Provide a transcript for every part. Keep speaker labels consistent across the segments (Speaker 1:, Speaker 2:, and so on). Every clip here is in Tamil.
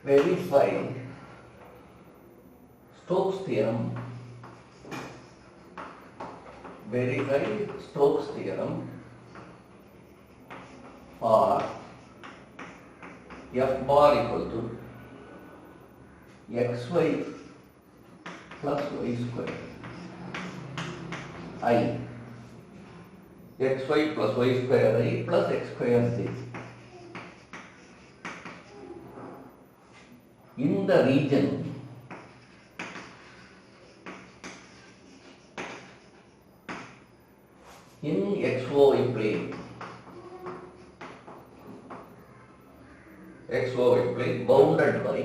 Speaker 1: verify Stokes theorem. Verify Stokes theorem for f bar equal to xy plus y square I xy plus y square I plus x square z in the region in xy plane. xy plane bounded by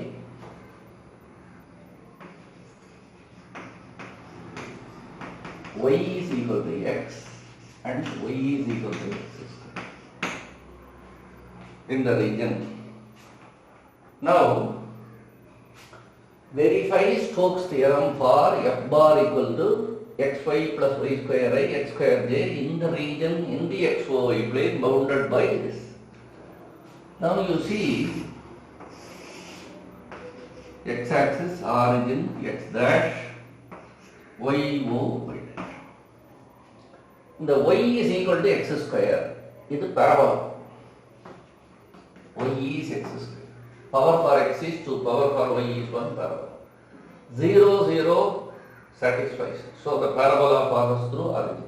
Speaker 1: y is equal to x and y is equal to x square in the region. Now, verify Stokes theorem for f bar equal to xy plus y square I x square j in the region in the xy plane bounded by this. Now you see x-axis origin x dash y o y dash. The y is equal to x square. This is parabola. Y is x square. Power for x is 2, power for y is 1 parabola. 0, 0 satisfies. So the parabola passes through origin.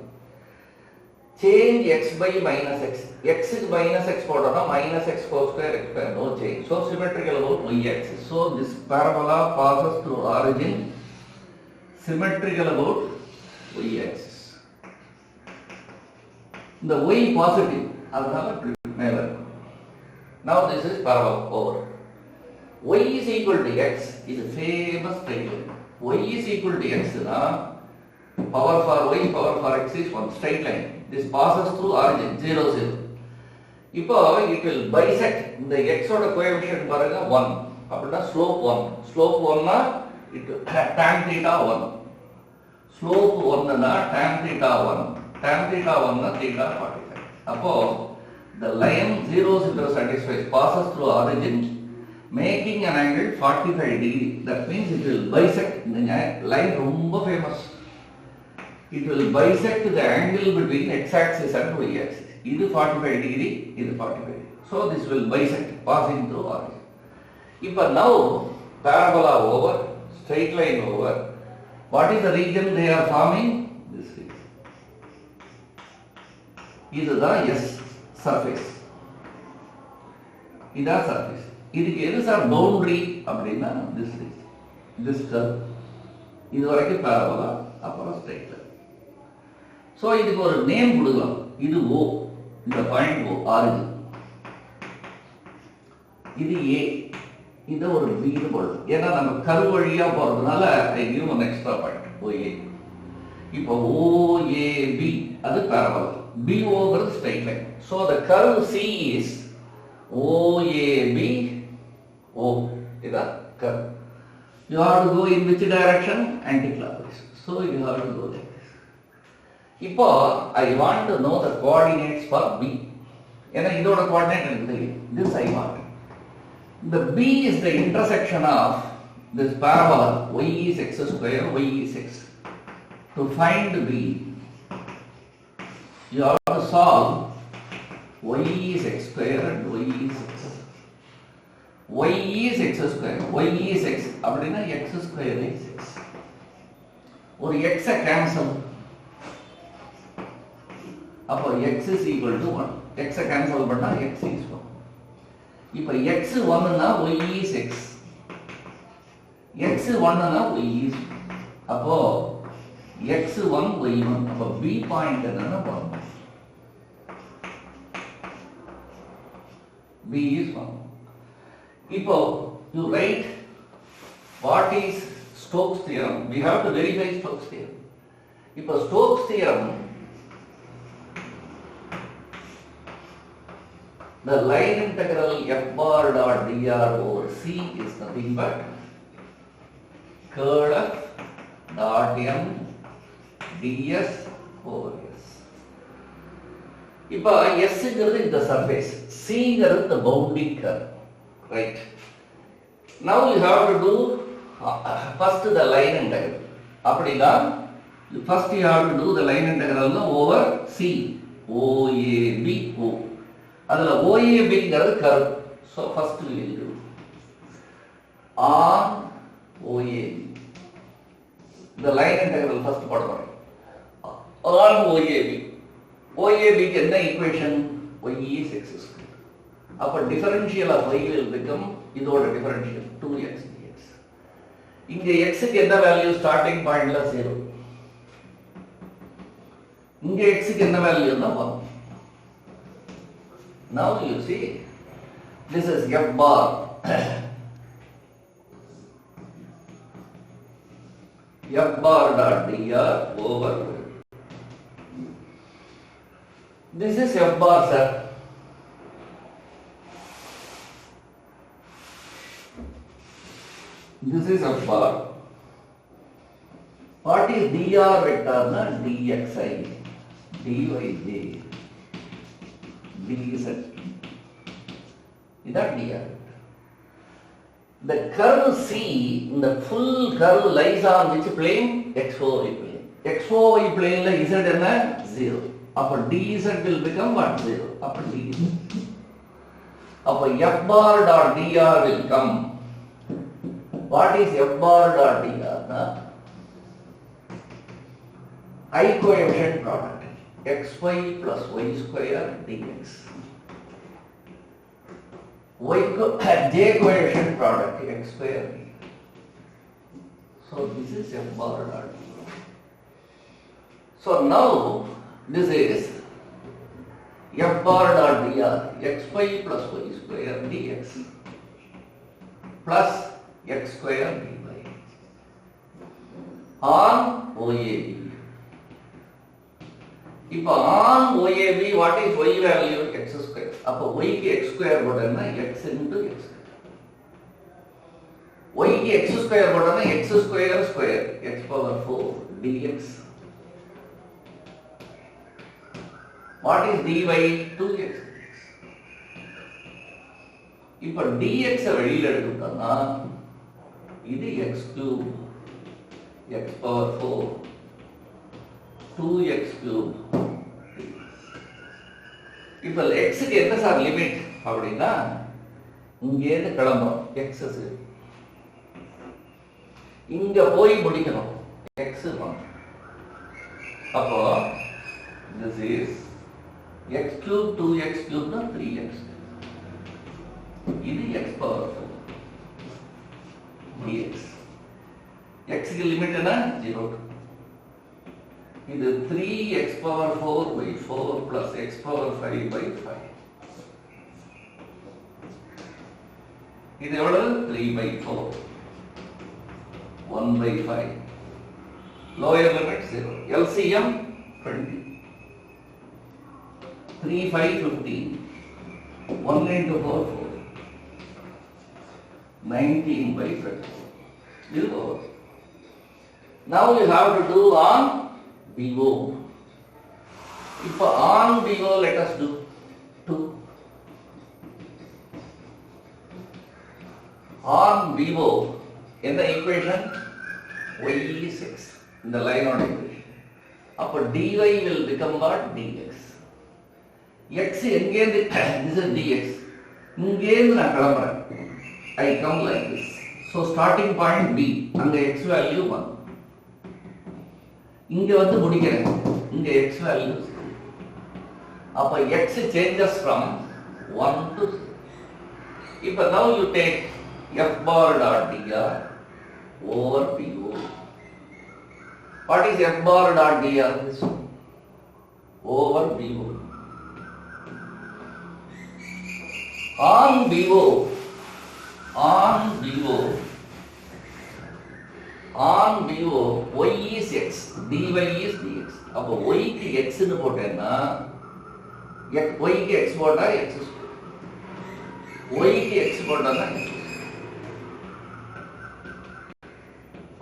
Speaker 1: Change x by minus x. X is minus x minus x whole square x square, no change. So symmetrical about y axis. So this parabola passes through origin, symmetrical about y axis. The y positive, now this is parabola over. Y is equal to x is a famous straight line. Y is equal to x, power for y, power for x is one straight line. This passes through origin 0, 0. Now it will bisect the x coefficient 1. Slope 1. Slope 1 it will tan theta 1. Slope 1 tan theta 1. Tan theta 1 theta 45. Now the line 0, 0 satisfies, passes through origin, making an angle 45 degree. That means it will bisect the line rumba famous. It will bisect the angle between x-axis and y-axis. This is 45 degree, this is 45 degree. So this will bisect, passing through origin. If now parabola over, straight line over, what is the region they are forming? This region. This is the S surface. This is the surface. This is the boundary of this region. This curve. This is parabola, upper straight line. So, this is a name. This is O. This is point O, origin. This is A. This is a B. This is a curve. I give one extra point. OA. Now, OAB, that is parabola. BO is straight line. So, the curve C is OAB, O. This is the curve. You have to go in which direction? Anti-clockwise. So, you have to go like this. Now, I want to know the coordinates for B. This is the coordinate. This I want. The B is the intersection of this parabola. Y is x square, y is x. To find B, you have to solve y is x square and y is x. Y is x square, y is x. Abdina x square is x. Or x cancel. Now x is equal to 1. X cancel but x is 1. If x is 1 y is x. X is 1 y is 1. Now x is 1 y 1. Now B point is 1. B is 1. If you write what is Stokes theorem, we have to verify Stokes theorem. If Stokes theorem, the line integral f bar dot dr over C is nothing but curl f dot m ds over S. If S is the surface, C is the bounding curve, right? Now you have to do first the line integral. அப்படினா first you have to do the line integral over C OAB O. அதுல OAB ங்கிறது curve. So first we will do on OAB. The line integral first போடுறோம். On OAB. OAB க்கு என்ன equation? Y is x square. அப்ப differential of y will become இதோட differential 2x dx. இங்க x க்கு என்ன வேல்யூ ஸ்டார்டிங் பாயிண்ட்ல 0. இங்க x க்கு என்ன வேல்யூனா 1. Now you see this is f bar. F bar dot dr over. This is f bar, sir. This is f bar. What is dr vector? Na dxi, dyj, dz. Is that dr? The curve C, the full curve lies on which plane? XOY plane. XOY plane la z enna 0. Appo dz will become what? 0. Appo dz. Appo f bar dot dr will come. What is f bar dot dr? Na? I coefficient product. xy plus y square dx. J coefficient product x square. So this is f bar dot. So now this is f bar dot dr xy plus y square dx plus x square dy on OAB. இப்போ on OAB what is y value? X square. அப்போ y க்கு x square போட்டோம்னா x into x square. y க்கு x square போட்டோம்னா x square square x power 4 dx. What is dy? 2x. இப்போ dx வெளியில எடுத்துட்டோம்னா இது x cube x power 4 2x cube. இப்போ x க்கு என்ன சார் லிமிட் அப்படினா இங்க இருந்து கிளம்புறோம் x இங்க போய் முடிக்கணும் x 1. அப்போ this is x cube 2x cube னா 3x. இது x power 4 dx. x க்கு லிமிட் என்ன 0. இது 3x power 4 by 4 plus x power 5 by 5. இது எவ்வளவு 3 by 4 1 by 5. Lower limit 0. LCM 20. 3 5 15. 1 into 4 4. 19 by 50. This is over. Now you have to do on BO. If on BO, let us do 2. On BO, in the equation, y is x. In the line on equation. Upper dy will become what? dx. X again, this is dx. Again, I come like this. So starting point B, and the x value 1. இங்க வந்து முடிக்கிறேன் இங்க x value அப்ப x changes from 1 to 0. இப்ப now you take f bar dot dr over BO. What is f bar dot dr? This one over BO. On BO y is x, dy is dx. அப்போ y க்கு x ன்னு போட்டேன்னா y க்கு x போட்டா x square. y க்கு x போட்டா x.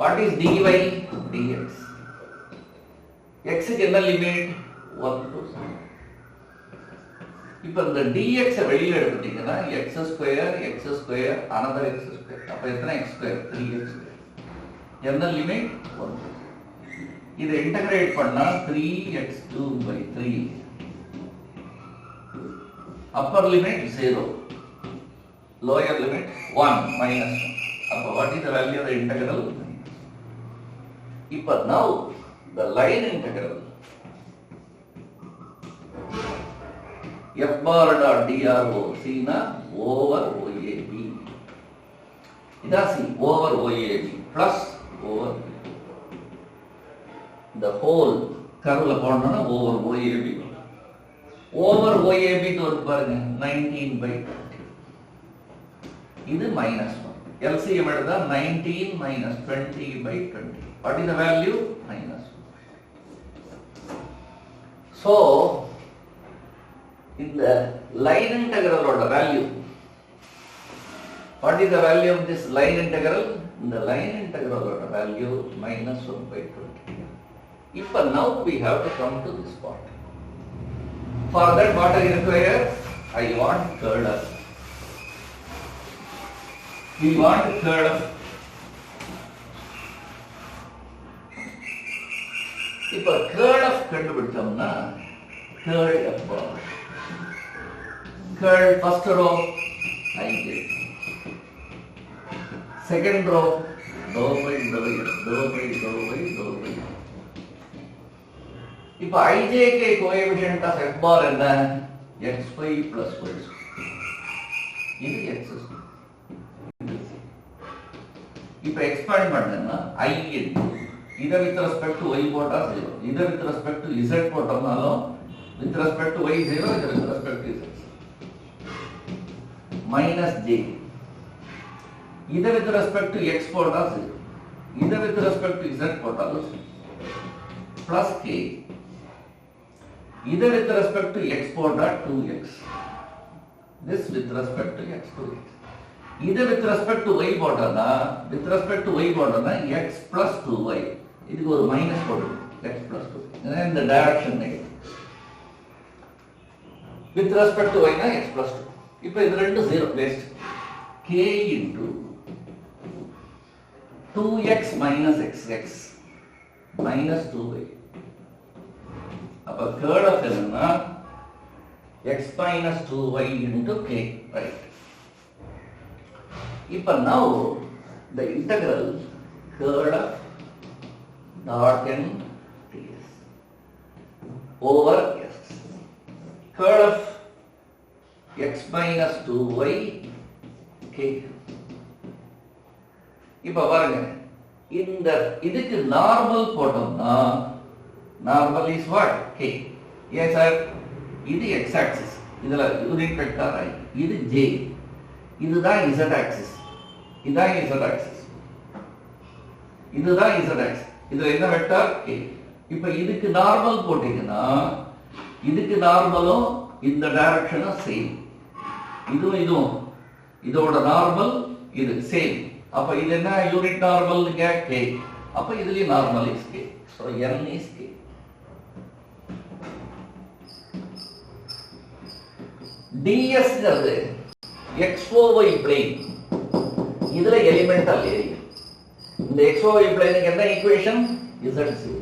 Speaker 1: What is dy? dx. x க்கு என்ன லிமிட் 1 to 0. இப்போ இந்த dx வெளியில எடுத்துட்டீங்கன்னா x square another x square. அப்ப எத்தனை x ஸ்கொயர்? 3x square. என்ன லிமிட்? 1. இதை இன்டகிரேட் பண்ணா 3x2/3. Upper limit 0. Lower limit 1 minus 1. அப்ப what is the value of the integral? இப்போ now the line integral f bar dot dro c na over OAB. இதா c over OAB plus over B. The whole curve போடணும்னா over OAB. over OAB தோடு பாருங்க 19/20. இது minus 1. LCM எடுத்தா 19 minus 20/20. What is the value? Minus 1. So in the line integral or the value, what is the value of this line integral? In the line integral or the value minus 1/20. If now we have to come to this part. For that what I require? I want curl of. We want curl of. இப்போ curl of கண்டுபிடிச்சோம்னா curl f bar. Curl first row ij. Second row dou by dou x, dou by dou y, dou by. இப்போ ij के coefficient of f bar என்ன? xy plus y. இது x. இப்போ expand பண்ணேன்னா I into இதை with respect to y போட்டா 0. இதை with respect to z போட்டோம்னாலும் with respect to y 0, இதை with respect to z. minus j. இதை with respect to x போட்டா 0. இதை with respect to z போட்டாலும் 0. plus k. இதை with respect to x போட்டா 2x. This with respect to x to x. இதை with respect to y போட்டோம்னா with respect to y போட்டோம்னா x plus 2y. இதுக்கு ஒரு மைனஸ் போடுங்க x plus 2. இந்த direction negative. with respect to y னா x plus 2. இப்போ இது ரெண்டு 0 waste. k into 2x minus xx minus 2y. அப்ப curl of என்னன்னா x minus 2y into k, right? இப்போ now the integral curl of dot n ds over s. Curl of x minus 2y k. இப்போ பாருங்க இந்த இதுக்கு நார்மல் போட்டோம்னா நார்மல் இஸ் வாட்? k. ஏன் சார்? இது x axis, இதுல யூனிட் வெக்டார் i. இது j. இதுதான் z axis. இதுதான் z axis. இதுதான் z axis. இதுல என்ன வெக்டார்? k. இப்போ இதுக்கு நார்மல் போட்டீங்கன்னா இதுக்கு நார்மலும் இந்த டைரக்ஷனும் சேம். இதுவும் இதோட நார்மல் இது சேம். அப்ப இது என்ன யூனிட் நார்மல் k. அப்ப இதுலயும் normal is k. So n is k. ds ங்கிறது xy plane. இதுல எலிமெண்டல் ஏரியா. இந்த xy plane க்கு என்ன ஈக்குவேஷன்? z0.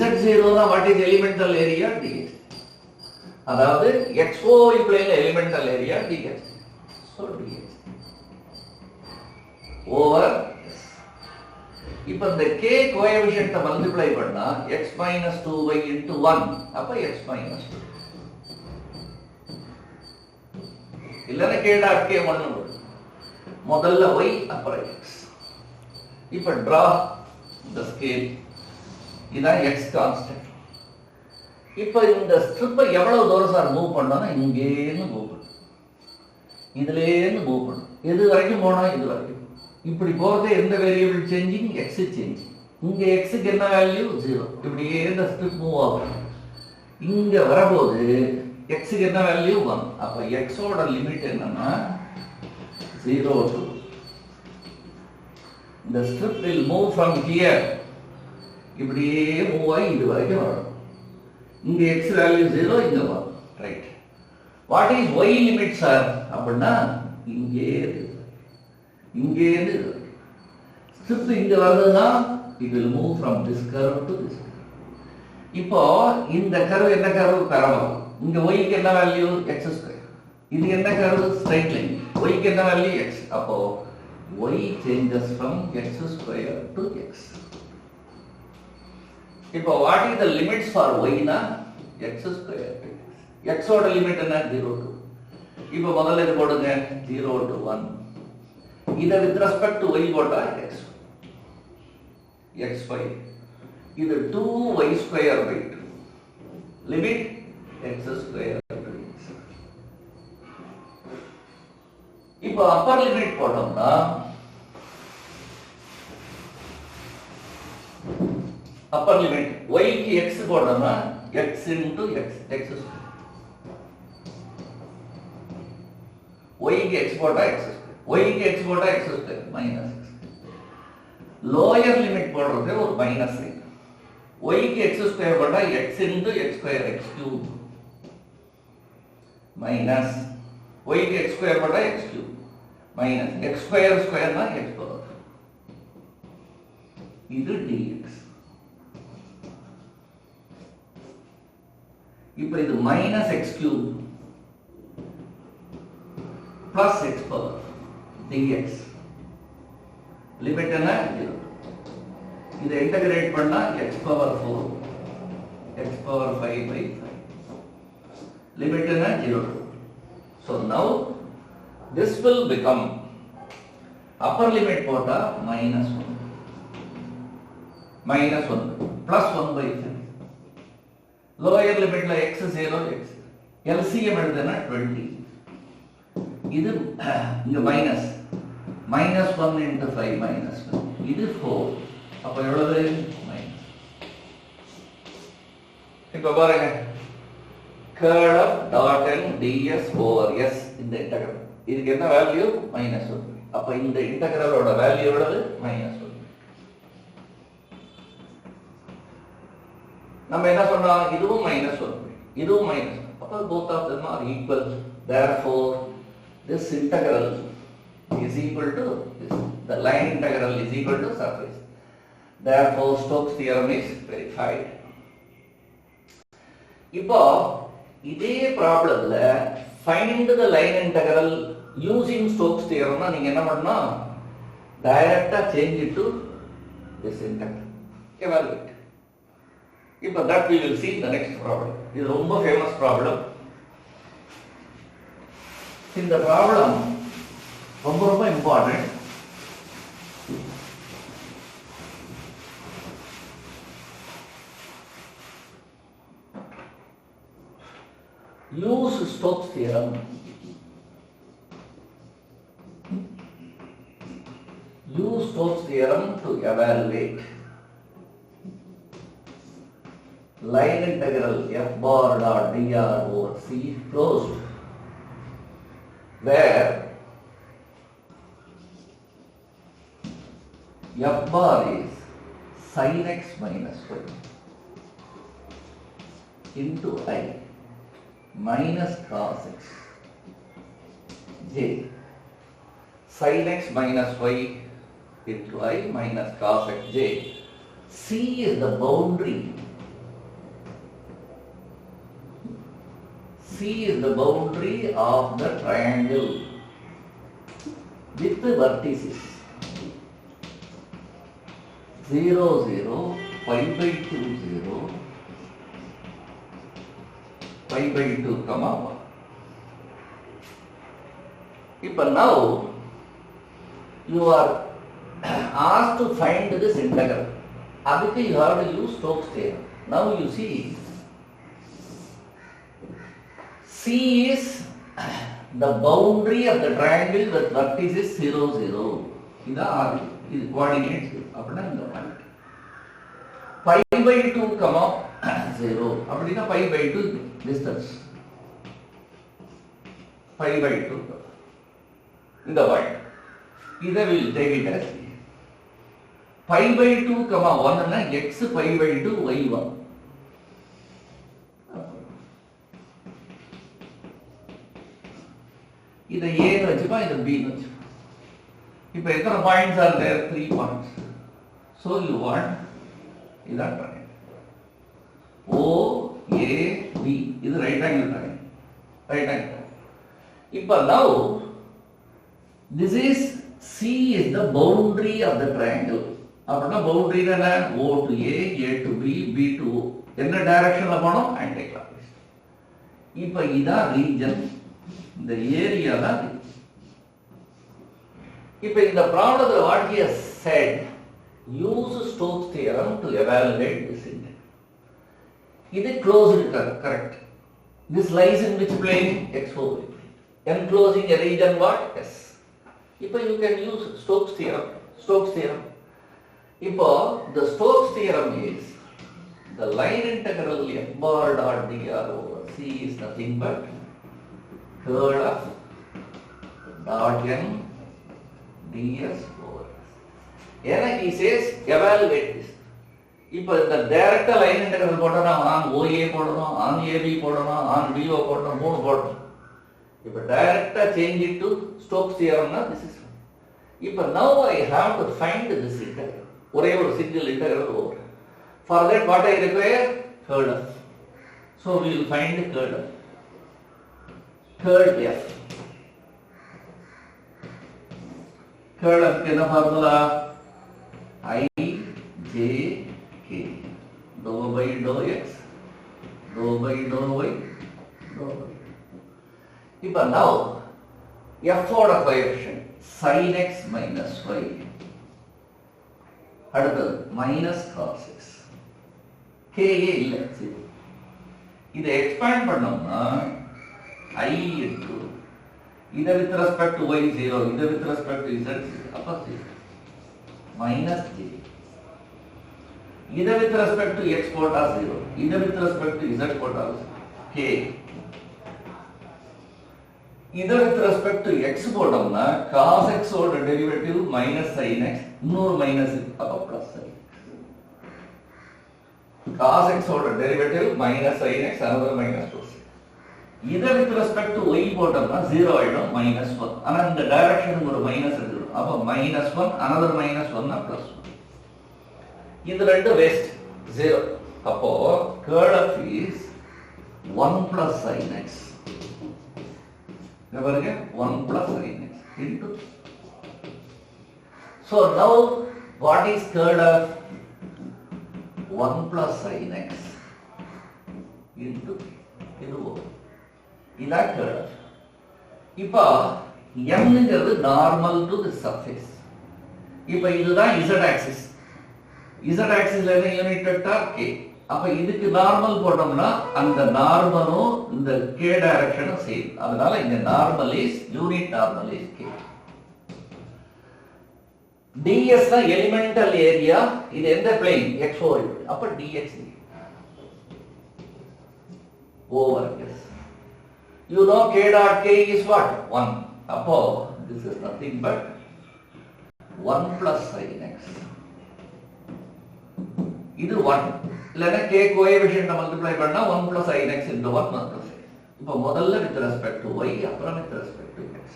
Speaker 1: z0 தான் what is elemental area? ds. அதாவது xy plane elemental area ds. So ds over s. இப்போ இந்த k கோஎஃபிஷியன்ட் மல்டிப்ளை பண்ணா x minus 2y into 1. அப்ப x minus 2. இல்லனா k dot k 1 வரும். முதல்ல y அப்புறம் x. இப்போ draw the scale. இதான் x கான்ஸ்டன்ட். இப்போ இந்த ஸ்ட்ரிப்பை எவ்வளவு தூரம் சார் மூவ் பண்ணனும்? இங்கேன்னு மூவ் பண்ணணும். இதுலேருந்து மூவ் பண்ணணும். எது வரைக்கும் போனா இது வரைக்கும். இப்படி போறது எந்த வேரியபிள் சேஞ்சிங்? x change. இங்க x க்கு என்ன வேல்யூ? 0. இப்படியே இந்த ஸ்ட்ரிப் மூவ் ஆகும். இங்க வரம்போது x க்கு என்ன வேல்யூ? 1. அப்ப x ஓட லிமிட் என்னன்னா 0 to. The strip will move from here. இப்படியே மூவ் ஆகி இது வரைக்கும் வரும். இங்க x வேல்யூ 0, இங்க வரும். Right. What is y limit sir? அப்படின்னா இங்கே இருந்து ஸ்ட்ரிப் இங்க வருதுன்னா it will move from this curve to this curve. இப்போ இந்த கர்வ் என்ன கர்வ் பரவல். இங்க y க்கு என்ன வேல்யூ x ஸ்கொயர். இது என்ன கர்வ் ஸ்ட்ரைட் லைன். y க்கு என்ன வேல்யூ x. அப்போ y changes from x square to x. இப்போ what is the limits for y னா x square to x. x ஓட லிமிட் என்ன 0 to. இப்போ முதல்ல இது போடுங்க 0 to 1. இத with respect to y போட்டா x x5. இது 2y square by 2. Limit x square to x. இப்போ அப்பர் லிமிட் போட்டோம்னா அப்பர் லிமிட் y க்கு x போட்டோம்னா x into x x square. y க்கு x போட்டா x square. y க்கு x போட்டா x square minus x. Lower limit போடுறது ஒரு மைனஸ் சைன். y க்கு x ஸ்கொயர் போட்டா x into x square x cube minus y க்கு x ஸ்கொயர் போட்டா x cube minus x square ஸ்கொயர்னா x power. இது dx. இப்போ இது minus x cube plus x power dx. Limit என்ன 0. இதை இன்டகிரேட் பண்ணா x power 4 x power 5 by 5. Limit என்ன 0. So now this will become upper limit போட்டா minus 1 plus 1 by 5. lower limitல x 0 x. LCM எடுத்தனா 20. இது இங்க மைனஸ் -1 into 5 -1. இது 4. அப்ப எவ்வளவு மைனஸ். இப்ப பாருங்க curl of dot n ds over s இந்த இன்டகிரல். இதுக்கு என்ன வேல்யூ -1. அப்ப இந்த இன்டகிரலோட வேல்யூ எவ்வளவு -1. நம்ம என்ன சொன்னோம் இதுவும் -1 இதுவும் -1. அப்ப both of them are equal. Therefore this integral is equal to this. The line integral is equal to surface. Therefore Stokes theorem is verified. இப்போ இதே ப்ராப்ளம்ல find the line integral using Stokes theorem னா நீங்க என்ன பண்ணணும் டைரக்ட்டா change it to this integral. Evaluate. இப்போ that we will see in the next problem. இது ரொம்ப famous problem. இந்த ப்ராப்ளம் ரொம்ப important. Use Stokes theorem. Use Stokes theorem to evaluate line integral f bar dot dr over c closed, where f bar is sin x minus y into I minus cos x j. Sin x minus y into I minus cos x j. C is the boundary. C is the boundary of the triangle with the vertices 0 0 pi by 2 0 pi by 2 comma 1. If now you are asked to find this integral, adukku you have to use Stokes theorem. Now you see C is the boundary of the triangle with vertices 0 0. இது ஆறு. இது coordinates. அப்படினா இந்த பாயிண்ட் pi by 2 comma 0 அப்படினா pi by 2 distance pi by 2 இந்த பாயிண்ட் இதை will take it as pi by 2 comma 1 னா x pi by 2 y 1. இதை ஏன்னு வச்சுப்பா, இதை பின்னு வச்சுப்பா. இப்போ எத்தனை points are there? 3 points. So you want இதான் ட்ரையாங்கிள் OAB. இது right angle triangle. Right angle. இப்போ now this is C is the boundary of the triangle. அப்படின்னா பவுண்டரி என்ன? O to A, A to B, B to O. என்ன டைரக்ஷன்ல போனோம்? Anti clockwise. இப்போ இதான் ரீஜன், இந்த ஏரியா தான். இப்போ இந்த ப்ராப்ளத்துல what he has said, use Stokes theorem to evaluate this integral. இது closed correct. This lies in which plane? X4 plane. Enclosing a region what? S. இப்போ you can use Stokes theorem. Stokes theorem. இப்போ the Stokes theorem is the line integral f bar dot dr over C is nothing but curl of dot n ds over S. ஏன்னா he says evaluate this. இப்போ இந்த டைரக்டா லைன் இன்டெகிரல் போட்டா ஆன் OA போடணும், ஆன் AB போடணும், ஆன் BO போடணும், 3 போடணும். இப்போ டைரக்டா change it to Stokes theorem னா this is. இப்போ now I have to find this integral. ஒரே ஒரு single integral over. For that what I require? Curl of. So we will find curl of. Curl F. Curl of என்ன formula? I J K. Dou by dou x, dou by dou y, dou y. இப்போ now f ஓட coefficient sin x minus y. அடுத்தது minus cos x. k இல்ல சரி. இதை எக்ஸ்பேண்ட் பண்ணோம்னா I into இதை with respect to y 0, இதை with respect to z 0, அப்ப 0 minus j. இதை with respect to x போட்டா 0, இதை with respect to z போட்டா k. இதை with respect to x போட்டோம்னா cos x ஓட டெரிவேட்டிவ் minus sin x, இன்னொரு மைனஸ் அப்ப plus sin x. cos x ஓட derivative minus sin x, another minus plus. இதை with respect to y போட்டோம்னா 0 ஆயிடும் minus 1. ஆனா இந்த டைரக்ஷனுக்கு ஒரு மைனஸ் எடுத்துடும். அப்ப minus 1, another minus 1 னா plus 1. இது ரெண்டு வேஸ்ட் 0. அப்போ curl of is 1 plus sin x. இங்க பாருங்க 1 plus sin x into. So now what is curl of 1 plus sin x into இது இதான் curl of. இப்போ m ங்கிறது நார்மல் டு தி சர்ஃபேஸ். இப்போ இதுதான் z ஆக்சிஸ். z ஆக்சிஸ்ல என்ன யூனிட் வெக்டர் k. அப்ப இதுக்கு நார்மல் போட்டோம்னா அந்த நார்மலும் இந்த k டைரக்ஷனும் சேம். அதனால இங்க normal is unit normal is k. ds னா எலிமெண்டல் ஏரியா. இது எந்த பிளேன்? x4. அப்ப dx over s. You know k dot k is what? 1. அப்போ this is nothing but 1 plus sin x. இது 1. இல்லனா k கோஎஃபிஷியன்ட் மல்டிப்ளை பண்ணா 1 plus sin x into 1 plus. இப்போ முதல்ல with respect to y, அப்புறம் with respect to x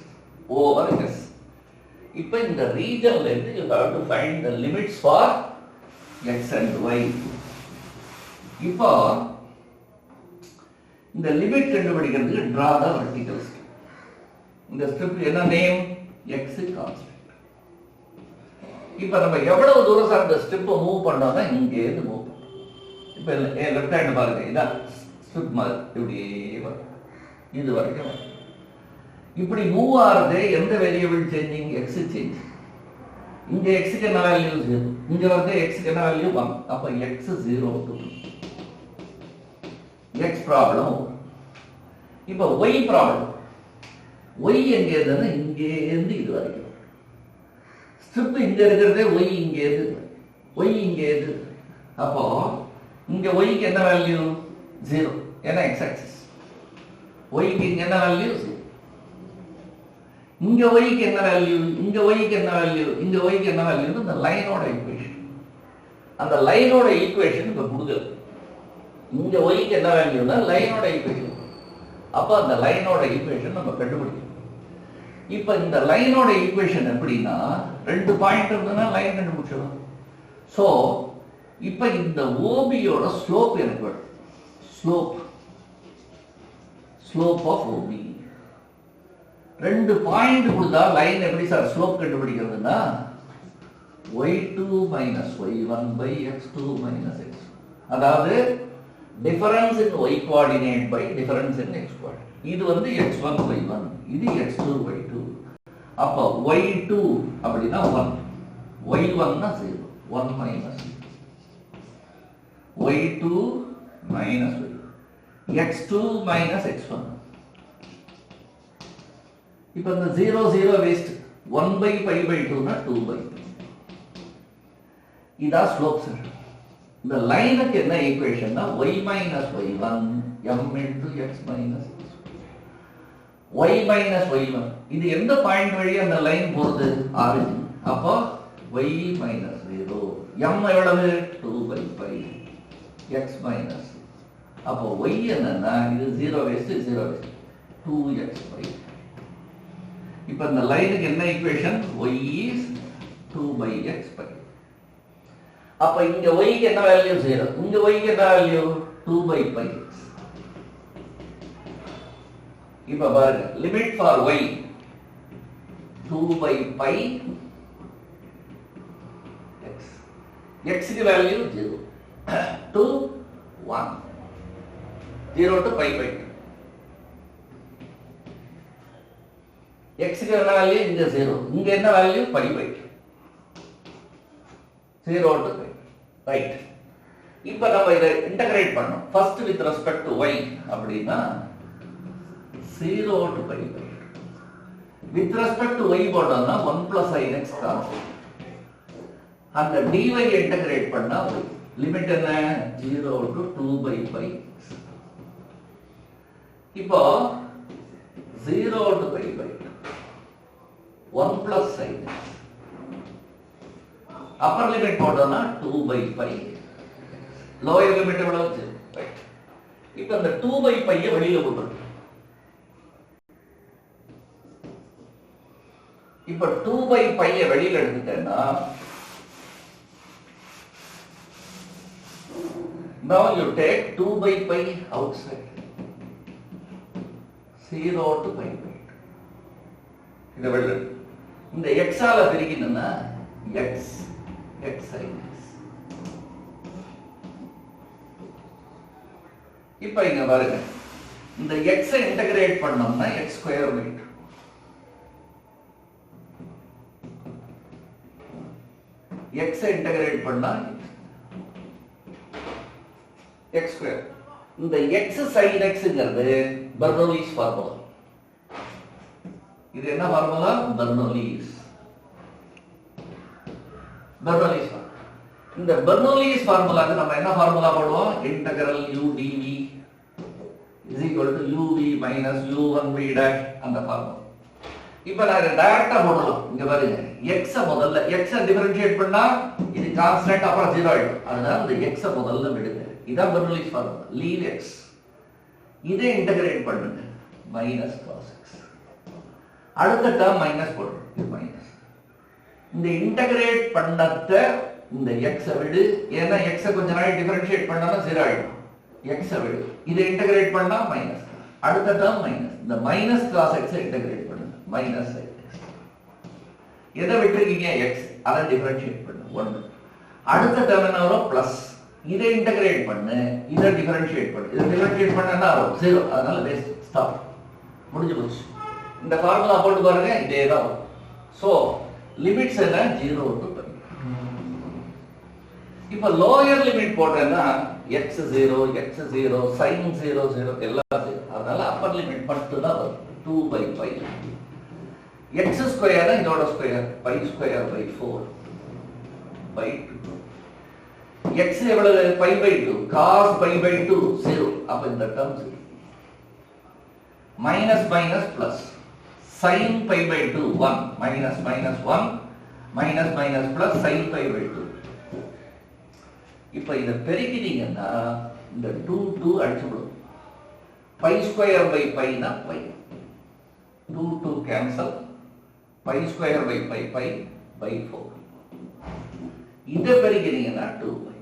Speaker 1: over s. இப்போ இந்த ரீஜன்ல இருந்து you have to find the limits for x and y. இப்போ இந்த லிமிட் கண்டுபிடிக்கிறதுக்கு draw the vertical strip. இந்த ஸ்ட்ரிப் என்ன நேம்? x constant. இப்போ நம்ம எவ்வளவு தூரம் சார் இந்த ஸ்ட்ரிப் மூவ் பண்ணோம்னா இங்க இருந்து மூவ் பண்ணோம். இப்போ லெஃப்ட் ஹேண்ட் பாருங்க, இதான் ஸ்ட்ரிப் மாதிரி இப்படியே வரும், இது வரைக்கும் வரும். இப்படி மூவ் ஆறது எந்த வேரியபிள் சேஞ்சிங்? X change. இங்க எக்ஸுக்கு என்ன வேல்யூ 0, இங்க வந்து எக்ஸுக்கு என்ன வேல்யூ 1. அப்ப எக்ஸ் 0 டு எக்ஸ் ப்ராப்ளம். இப்போ ஒய் ப்ராப்ளம். ஒய் எங்க இருந்ததுன்னா இங்கே இருந்து இது வரைக்கும். ஸ்ட்ரிப் இங்க இருக்கிறதே ஒய் இங்க இருந்து, ஒய் இங்க இருந்து. அப்போ இங்க ஒய்க்கு என்ன வேல்யூ? 0, ஏன்னா எக்ஸ் ஆக்சிஸ். ஒய்க்கு இங்க என்ன வேல்யூ? 0. இங்க ஒய்க்கு என்ன வேல்யூ? இங்க ஒய்க்கு என்ன வேல்யூ? இங்க ஒய்க்கு என்ன வேல்யூ? இந்த லைனோட ஈக்குவேஷன். அந்த லைனோட ஈக்குவேஷன் இப்ப கொடுக்குது. இங்க ஒய்க்கு என்ன வேல்யூனா லைனோட ஈக்குவேஷன். அப்ப அந்த லைனோட ஈக்குவேஷன் நம்ம கண்டுபிடிக்கணும். இப்போ இந்த லைனோட ஈக்குவேஷன் எப்படின்னா ரெண்டு பாயிண்ட் இருந்ததுன்னா லைன் கண்டுபிடிச்சிடலாம். ஸோ இப்போ இந்த ஓபியோட ஸ்லோப் எனக்கு வேணும். Slope of OP. ரெண்டு பாயிண்ட் கொடுத்தா லைன் எப்படி சார் ஸ்லோப் கண்டுபிடிக்கிறதுன்னா y2 minus y1 by x2 minus x. அதாவது difference in y coordinate by difference in x coordinate. இது வந்து x1 y1, இது x2 y2. அப்ப y2 அப்படினா 1, y1 னா 0, 1 minus y2 minus y, x2 minus x1. இப்ப இந்த 0 0 வேஸ்ட். 1 by pi by 2 னா 2 by 2. இதா ஸ்லோப் சார். இந்த லைனுக்கு என்ன ஈக்குவேஷன்னா y minus y1 m into x minus x. y minus y1 இது எந்த பாயிண்ட் வழியா அந்த லைன் போறது? ஆரிஜின். அப்போ y minus 0 m எவ்வளவு? 2 by pi x minus. அப்போ y என்னன்னா இது 0 வேஸ்ட் 0 வேஸ்ட் 2x by. இப்போ இந்த லைனுக்கு என்ன equation? y is 2 by x by. அப்ப இங்க y க்கு என்ன வேல்யூ? 0. இங்க y க்கு என்ன வேல்யூ? 2 by pi x. இப்ப பாருங்க, limit for y 2 by pi x. x க்கு value 0 to 1, 0 to pi by 2. x க்கு என்ன வேல்யூ? இங்க 0. இங்க என்ன value? pi by 2. 0 to pi. Right. இப்போ நம்ம இதை இன்டகிரேட் பண்ணோம். First with respect to y அப்படினா 0 to pi by 2. With respect to y போட்டோம்னா 1 plus sin x cos. அந்த dy இன்டகிரேட் பண்ணா y. லிமிட் என்ன? 0 to 2 by pi. இப்போ 0 to pi by 2. 1 plus sin x. upper limit போட்டோம்னா 2 by pi. lower limit எவ்வளவு? ரைட். இப்போ அந்த 2 by pi வெளியில போட்டுறோம். இப்போ 2 by pi வெளியில எடுத்துட்டேன்னா now you take 2 by pi outside. 0 to pi by 2. இத வெளியில இந்த x ஆல பிரிக்கணும்னா x sin x. இப்போ இங்க பாருங்க, இந்த x ஐ இன்டகிரேட் பண்ணோம்னா x ஸ்கொயர் பை 2. x ஐ இன்டகிரேட் பண்ணா x ஸ்கொயர். இந்த x sin xங்கிறது பெர்னோலிஸ் ஃபார்முலா. இது என்ன ஃபார்முலா? பெர்னோலிஸ். இந்த பெர்னோலிஸ் ஃபார்முலாக்கு நம்ம என்ன ஃபார்முலா போடுவோம்? Integral u dv is equal to uv minus u1v dash. அந்த ஃபார்முலா இப்போ நான் இதை டைரக்டா போடலாம். இங்க பாருங்க, x முதல்ல x டிஃபரன்ஷியேட் பண்ணா இது கான்ஸ்டன்ட், அப்புறம் 0 ஆயிடும். அதனால இந்த x முதல்ல விடுங்க. இதான் பெர்னோலிஸ் ஃபார்முலா. Leave x. இதை இன்டகிரேட் பண்ணுங்க, மைனஸ் cos x. அடுத்த டேர்ம் மைனஸ் போடுறோம், இது மைனஸ். இந்த இன்டகிரேட் பண்ணத இந்த x விடு, ஏன்னா x கொஞ்ச நாள் டிஃபரன்ஷியேட் பண்ணா 0 ஆயிடும். x விடு, இதை இன்டகிரேட் பண்ணா மைனஸ். அடுத்த டேர்ம் மைனஸ். இந்த மைனஸ் cos x இன்டகிரேட் பண்ணுங்க, மைனஸ் sin x. எதை விட்டுருக்கீங்க? x. அதை டிஃபரன்ஷியேட் பண்ணு 1. அடுத்த டேர்ம் என்ன வரும்? பிளஸ். இதை இன்டகிரேட் பண்ணு, இதை டிஃபரன்ஷியேட் பண்ணு. இதை டிஃபரன்ஷியேட் பண்ணா என்ன வரும்? 0. அதனால வேஸ்ட், ஸ்டாப், முடிஞ்சு போச்சு. இந்த ஃபார்முலா போட்டு பாருங்க, இதே தான் வரும். சோ லிமிட்ஸ் என்ன? 0 to pi. இப்போ லோயர் லிமிட் போட்டேன்னா x 0, sin 0 0 எல்லாம் 0. அதனால அப்பர் லிமிட் மட்டும் தான் வரும், 2 by pi. x ஸ்கொயர் இதோட square, pi square by 4 by 2. x எவ்வளவு? pi by 2. cos pi by 2 0. அப்ப இந்த term 0. Minus minus plus. sin pi by 2 1 minus minus 1 minus minus plus sin pi by 2. இப்போ இத பெருக்கினீங்கன்னா இந்த 2 2 அடிச்சுடும். pi square by pi னா pi. 2 2 cancel, pi square by pi pi by 4. இதை பெருக்கிறீங்கன்னா 2 pi.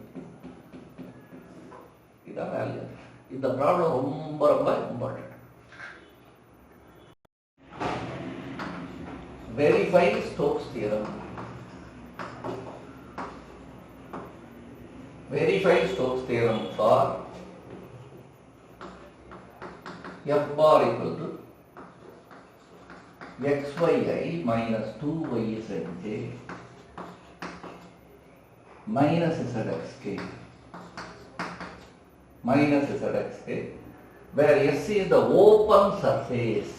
Speaker 1: இதான் வேல்யூ. இந்த ப்ராப்ளம் ரொம்ப ரொம்ப important. Verify Stokes theorem. Verify Stokes theorem for f bar equal to xyi minus 2yzj minus zxk minus zxk, where S is the open surface,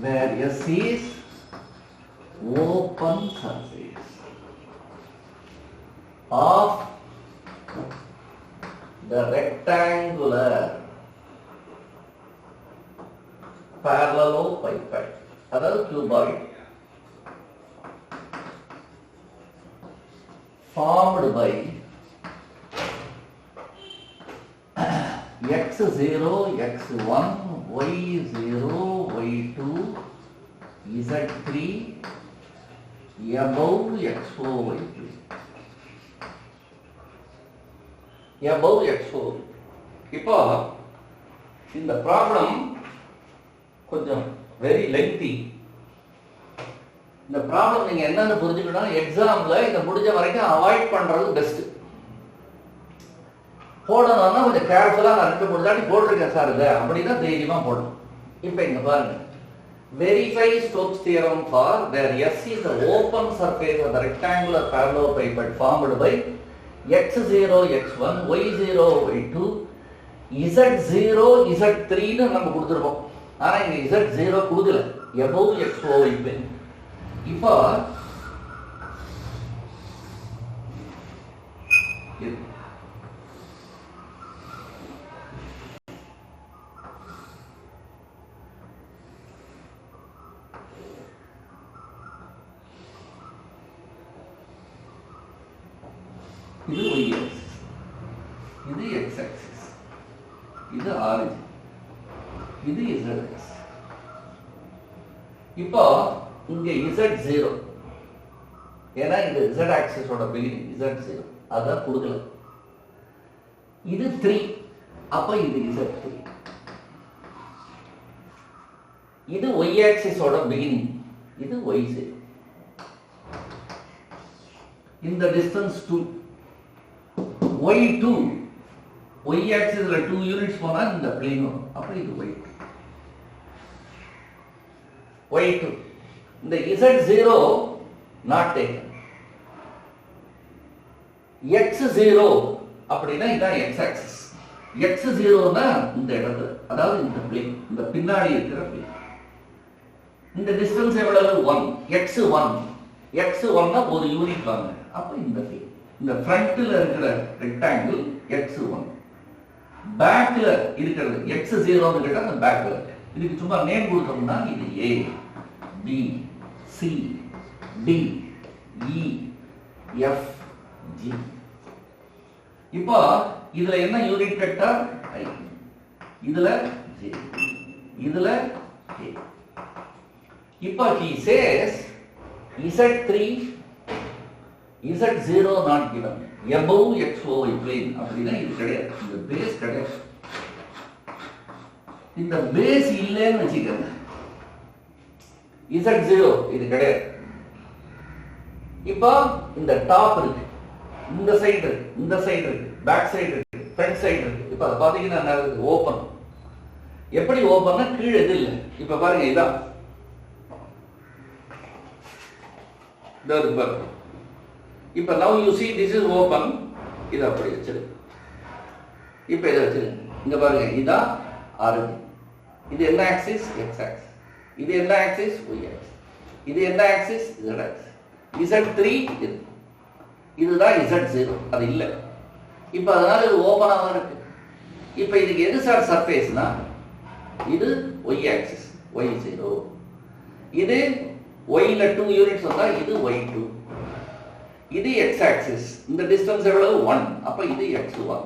Speaker 1: where S is open surface of the rectangular parallelepiped, அதாவது cuboid, formed by x0, x1, y0, y2, z3 above x4, y3. Above x4. இப்போ இந்த ப்ராப்ளம் கொஞ்சம் வெரி லெங்தி. இந்த ப்ராப்ளம் நீங்க என்னன்னு புரிஞ்சுக்கணும், எக்ஸாம்ல இதை முடிஞ்ச வரைக்கும் அவாய்ட் பண்றது பெஸ்ட். போடணும்னா கொஞ்சம் கேர்ஃபுல்லா நான் 2-3 தாட்டி போட்டிருக்கேன் சார் இதை அப்படின்னா தைரியமா போடணும். இப்போ இங்க பாருங்க, verify Stokes theorem for where S is the open surface of the rectangular parallelepiped formed by x0, x1, y0, y2, z0, z3 ன்னு நம்ம கொடுத்துருப்போம். ஆனா இங்க z0 கொடுக்கல, above x4 y5. இப்போ இது y axis, இது x axis, இது origin, இது z axis. இப்போ இங்க z0, ஏன்னா இது z axis ஓட பிகினிங் z0, அதான் கொடுக்கல. இது 3, அப்ப இது z3. இது y axis ஓட பிகினிங், இது y0. இந்த டிஸ்டன்ஸ் 2. y2, y axisல 2 யூனிட்ஸ் போனா இந்த பிளேன் வரும், அப்ப இது y2. y2 இந்த z0 not taken. x0 அப்படினா இதான் x axis. x0 னா இந்த இடத்துல, அதாவது இந்த பிளேன், இந்த பின்னாடி இருக்கிற பிளேன். இந்த டிஸ்டன்ஸ் எவ்வளவு? 1. x1, x1 னா ஒரு யூனிட் வாங்க, அப்ப இந்த பிளேன். இந்த ஃப்ரண்ட்ல இருக்கிற ரெக்டாங்கிள் x1, பேக்ல இருக்கிறது x0 ன்னு கேட்டா அந்த பேக்ல. இதுக்கு சும்மா நேம் கொடுத்தோம்னா இது a, b, c, d, e, f, g. இப்போ இதுல என்ன யூனிட் வெக்டர்? I. இதுல j, இதுல k. இப்போ he says z3, z0 not given, above xy plane அப்படினா இது கிடையாது, இந்த பேஸ் கிடையாது. இந்த பேஸ் இல்லைன்னு வச்சுக்கோங்க, z0 இது கிடையாது. இப்போ இந்த டாப் இருக்கு, இந்த சைடு இருக்கு, இந்த சைடு இருக்கு, பேக் சைடு இருக்கு, ஃப்ரண்ட் சைடு இருக்கு. இப்போ அது பாத்தீங்கன்னா என்ன இருக்கு? ஓபன். எப்படி ஓபன்னா கீழே இது இல்ல. இப்போ பாருங்க, இதான் பாருங்க. இப்போ now you see this is open. இது அப்படி வச்சிரு. இப்போ இதை வச்சிரு. இங்க பாருங்க, இதான் origin. இது என்ன ஆக்சிஸ்? x axis. இது என்ன ஆக்சிஸ்? y axis. இது என்ன ஆக்சிஸ்? z axis. z3 இது. இதுதான் z0, அது இல்ல. இப்போ அதனால இது ஓபனா தான் இருக்கு. இப்போ இதுக்கு எது சார் சர்ஃபேஸ்னா, இது y ஆக்சிஸ், y0. இது y ல 2 யூனிட்ஸ் வந்தா இது y2. இது x ஆக்சிஸ். இந்த டிஸ்டன்ஸ் எவ்வளவு? 1. அப்ப இது x1.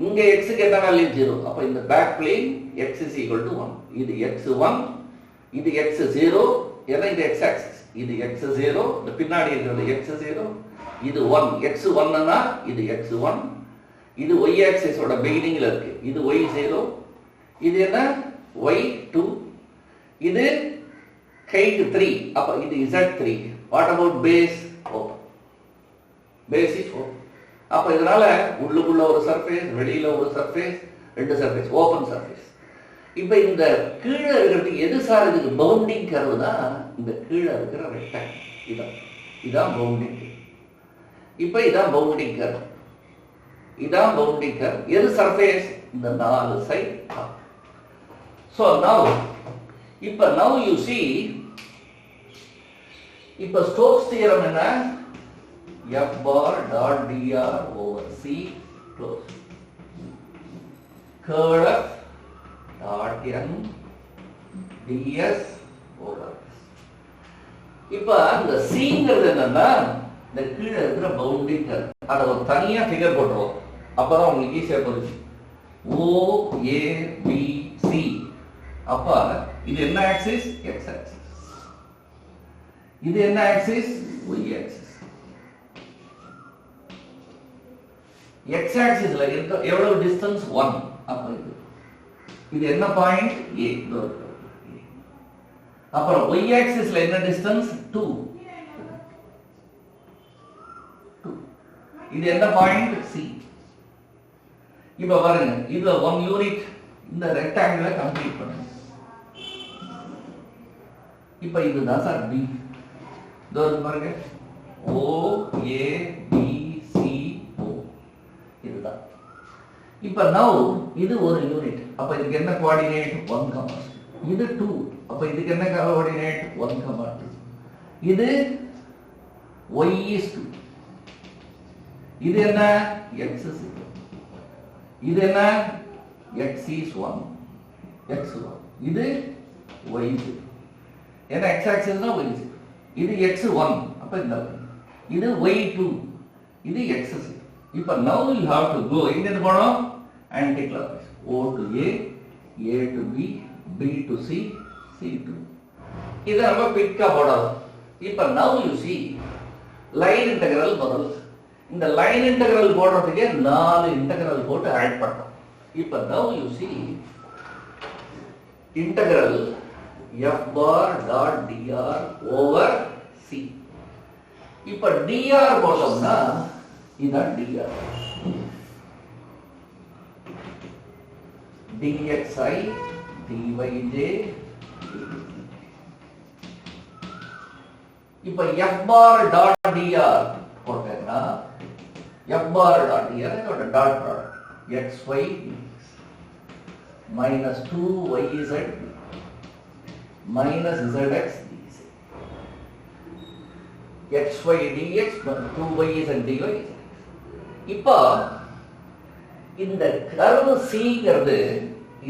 Speaker 1: இங்க x க்கு என்ன வேல்யூ? 0. அப்ப இந்த back plane x is equal to 1. இது x1, இது x0, ஏன்னா இது x axis. இது x0, இந்த பின்னாடி இருக்கிறது x0, இது 1, x1 னா இது x1, இது y axis ஓட beginningல இருக்கு. இது y0, இது என்ன y2, இது height 3, அப்ப இது z3. What about base? Open. Base is open. அப்ப இதனால உள்ளுக்குள்ள ஒரு சர்ஃபேஸ், வெளியில ஒரு சர்ஃபேஸ், ரெண்டு சர்ஃபேஸ், ஓபன் சர்ஃபேஸ். இப்ப இந்த கீழே இருக்கிறது எது சார்? இதுக்கு பவுண்டிங் கர்வ் தான் இந்த கீழே இருக்கிற ரெக்டாங்கிள். இதான் பவுண்டிங். இப்ப இதான் பவுண்டிங் கர்வ். இதான் பவுண்டிங் கர்வ். எது சர்ஃபேஸ்? இந்த 4 side. So now you see, இப்ப ஸ்டோக்ஸ் தியரம் என்ன? F bar dot dr over c close curl F dot n ds over s. இப்ப அந்த cங்கிறது என்னன்னா இந்த கீழே இருக்கிற பவுண்டிங் கர்வ். அத ஒரு தனியா ஃபிகர் போட்டுருவோம். அப்பதான் உங்களுக்கு ஈஸியா புரியும். O A B C. அப்ப இது என்ன ஆக்சிஸ்? x axis. இது என்ன ஆக்சிஸ்? y axis. x ஆக்சிஸ்ல இருக்க எவ்வளவு டிஸ்டன்ஸ்? 1. அப்ப இது என்ன பாயிண்ட்? A. அப்புறம் y ஆக்சிஸ்ல என்ன டிஸ்டன்ஸ்? 2. இது என்ன பாயிண்ட்? C. இப்ப பாருங்க, இதுல 1 யூனிட் இந்த ரெக்டாங்கிளை கம்ப்ளீட் பண்ணுங்க. இப்ப இதுதான் சார் B. பாருங்க, O A B C O. இதுதான். இப்ப now இது ஒரு யூனிட். அப்ப இதுக்கு என்ன கோஆர்டினேட்? 1, இது 2. அப்ப இதுக்கு என்ன கோஆர்டினேட்? 1, 2. இது y is 2. இது என்ன? x is 2. இது என்ன? x is 1, x1. இது y is 2. ஏன்னா x axis னா y is 2. இது x1, அப்ப இந்த இது y2, இது x0. இப்ப now you have to go, எங்க இருந்து போறோம்? anti clockwise. O to A, A to B, B to C, C to. இத நம்ம பிக்கா போடலாம். இப்ப now you see line integral பதில். இந்த லைன் இன்டெகிரல் போடுறதுக்கே 4 இன்டெகிரல் போட்டு ஆட் பண்ணோம். இப்ப now you see integral f bar dot dr over c. இப்ப dr போட்டோம்னா இதான் dr. dxi dyj. இப்ப f bar dot dr போட்டேன்னா f bar dot dr இதோட dot product xy minus 2yz minus zx dz. xy dx 2yz dy. இப்போ இந்த கர்வ் Cங்கிறது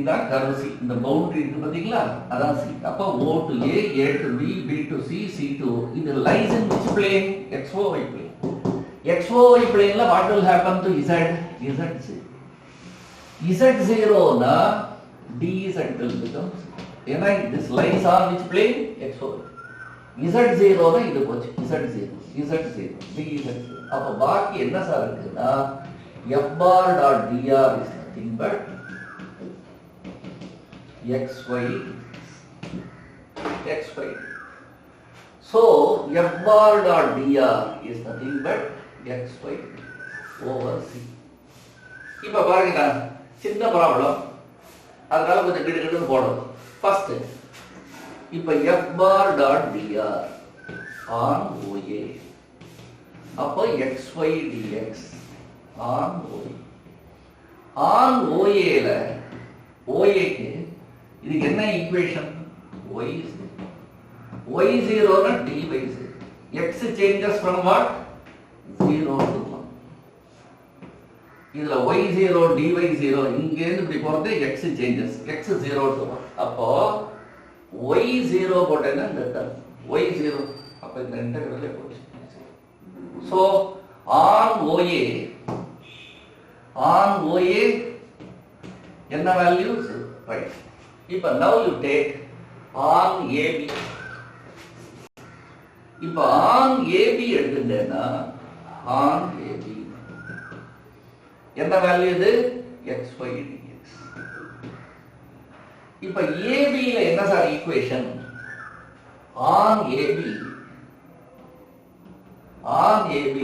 Speaker 1: இதான் கர்வ் C. இந்த பவுண்டரி இருக்கு பாத்தீங்களா? அதான் C. அப்ப O to A, A to B, B to C, C to O. இது lies in which plane? XOY plane. XOY plane la what will happen to Z? Z0. Z0 na dz will become 0. ஏன்னா this lies on which plane? XOY. Z0 னா இது போச்சு. Z0 dz0. அப்ப பாக்கி என்ன சார் இருக்குன்னா f bar dot dr is nothing but xy. So f bar dot dr is nothing but xy over c. இப்ப பாருங்க, சின்ன ப்ராப்ளம், அதனால கொஞ்சம் கிடுகிடுன்னு போடணும். ஃபர்ஸ்ட் இப்ப f bar dot dr on OA, அப்ப xy dx on OA. on OA ல OA க்கு இதுக்கு என்ன ஈக்குவேஷன்? y0 னா d by z. x changes from what? 0 to 1. இதுல y0 dy 0 இங்க இருந்து இப்படி போறது x changes, x 0 to 1. அப்போ y0 போட்டேன்னா இந்த டர்ம் y0, அப்ப இந்த இன்டெகிரல் போச்சு. சோ on OA என்ன வேல்யூ? ரைட். இப்ப now you take on AB. இப்ப on AB எடுத்துட்டேன்னா on AB என்ன வேல்யூ இது xy dx. இப்ப AB ல என்ன சார் ஈக்குவேஷன் on AB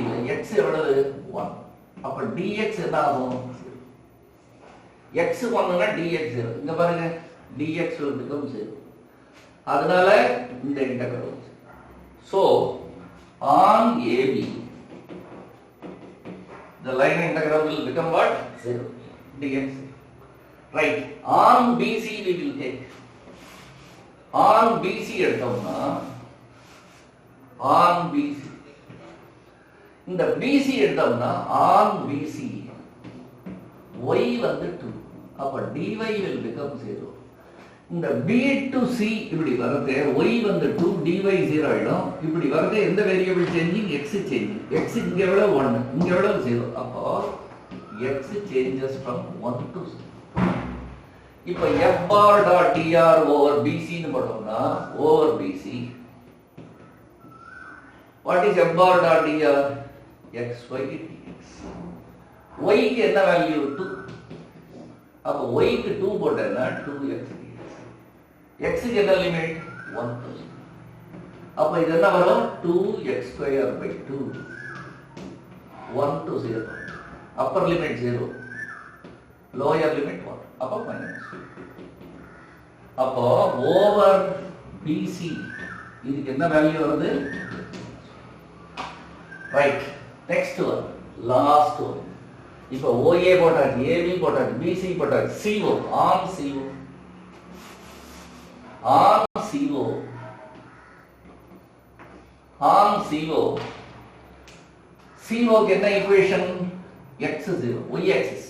Speaker 1: ல x எவ்வளவு 1. அப்ப dx என்ன ஆகும் x 1 னா dx 0. இங்க பாருங்க dx will become 0. அதனால இந்த integral. So on AB the line integral will become what 0 dx. Right. On BC we will take. On BC எடுத்தோம்னா on BC இந்த BC எடுத்தோம்னா on BC y வந்து 2. அப்ப dy will become 0. இந்த B to C இப்படி வரதே y வந்து 2 dy 0 ஆயிடும். இப்படி வரதே எந்த variable changing x changing. x இங்க எவ்வளவு 1 இங்க எவ்வளவு 0. அப்போ x changes from 1 to 0. இப்ப f bar dot dr over bc னு போட்டோம்னா over bc what is f bar dot dr xy dx. y க்கு என்ன வேல்யூ 2. அப்ப y க்கு 2 போட்டேன்னா 2x dx. x க்கு என்ன லிமிட் 1 to 0. அப்ப இது என்ன வரும் 2x square by 2 1 to 0. upper limit 0 lower limit 1. அப்ப minus 2. அப்போ over BC இதுக்கு என்ன வேல்யூ வருது right. Next one last one. இப்போ OA போட்டாச்சு AB போட்டாச்சு BC போட்டாச்சு CO on CO on CO on CO CO க்கு என்ன equation x0 y axis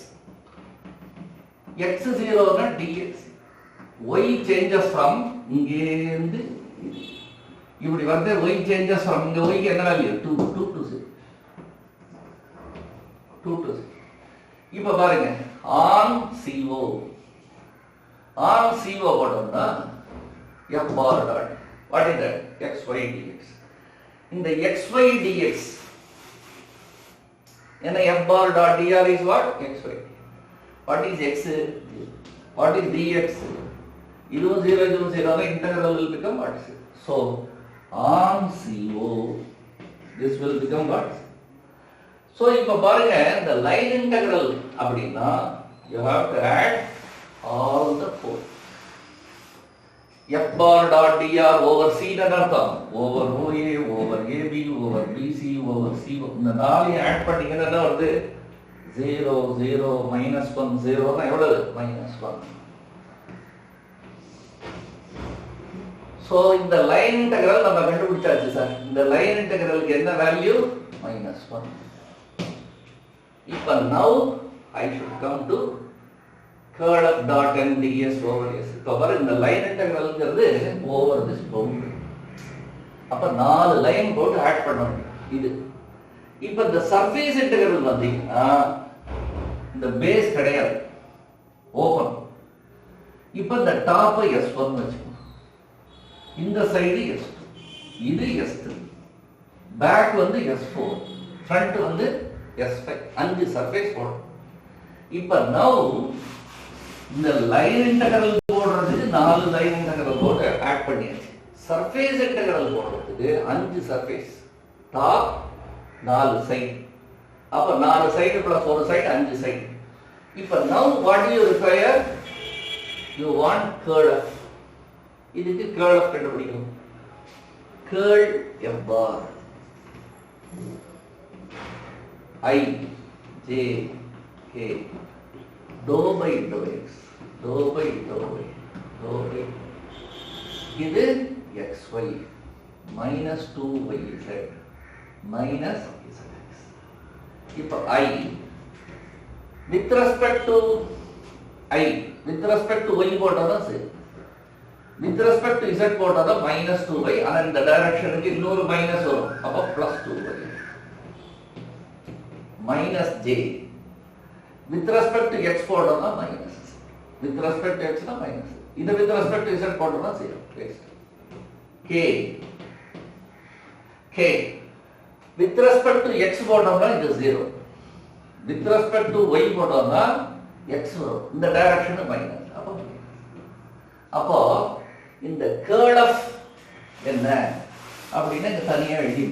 Speaker 1: x0 னா dx. y changes from இங்கே இருந்து இப்படி வந்து y changes from இங்க y க்கு என்ன வேல்யூ 2 to 0 2 to 0. இப்ப பாருங்க on CO போட்டோம்னா f bar dot what is that xy dx. இந்த xy dx என்ன f bar dot dr is what xy. what is x what is dx இதுவும் 0 இதுவும் 0 the integral will become what. So on CO this will become what. So இப்ப பாருங்க the line integral அப்படினா you have to add all the four. f bar dot dr over c ன்னு அர்த்தம் over OA over AB over BC over CO இந்த நாளையும் ஆட் பண்ணீங்கன்னா என்ன வருது 0 0 minus 1 0 னா எவ்வளவு minus 1. So இந்த லைன் இன்டெகிரல் நம்ம கண்டுபிடிச்சாச்சு சார். இந்த லைன் இன்டெகிரலுக்கு என்ன வேல்யூ minus 1. இப்ப now I should come to curl of dot n ds over s. இப்ப பாரு இந்த லைன் இன்டெகிரல்ங்கிறது over this boundary. அப்ப நாலு லைன் போட்டு ஆட் பண்ணணும் இது. இப்ப இந்த சர்ஃபேஸ் இன்டெகிரல் வந்தீங்கன்னா இந்த பேஸ் கிடையாது ஓபன். இப்ப இந்த டாப் s1 வெச்சுக்கோ. இந்த சைடு s2 இது s3 பேக் வந்து s4 ஃப்ரண்ட் வந்து s5 அஞ்சு சர்ஃபேஸ் போடும். இப்ப now இந்த லைன் இன்டெகிரல் போடுறதுக்கு நாலு லைன் இன்டெகிரல் போட்டு ஆட் பண்ணியாச்சு. சர்ஃபேஸ் இன்டெகிரல் போடுறதுக்கு அஞ்சு சர்ஃபேஸ் டாப் நாலு சைடு. அப்ப நாலு சைடு பிளஸ் ஒரு சைடு அஞ்சு சைடு. இப்ப now what do you require? You want curl f. இதுக்கு curl f கண்டுபிடிக்கணும். curl f bar I j k dou by dou x dou by dou y dou by இது xy minus 2yz minus zx. இப்ப I with respect to y போட்டாதான் சரி. with respect to z போட்டாதான் minus 2y. ஆனா இந்த டைரக்ஷனுக்கு இன்னொரு மைனஸ் வரும். அப்ப plus 2y minus j. with respect to x போட்டோம்னா minus. with respect to x னா minus. இதை with respect to z போட்டோம்னா 0 waste. k with respect to x போட்டோம்னா இது 0. with respect to y போட்டோம்னா x வரும். இந்த டைரக்ஷன் மைனஸ். அப்போ இந்த curl of என்ன அப்படின்னா இங்க தனியா எழுதி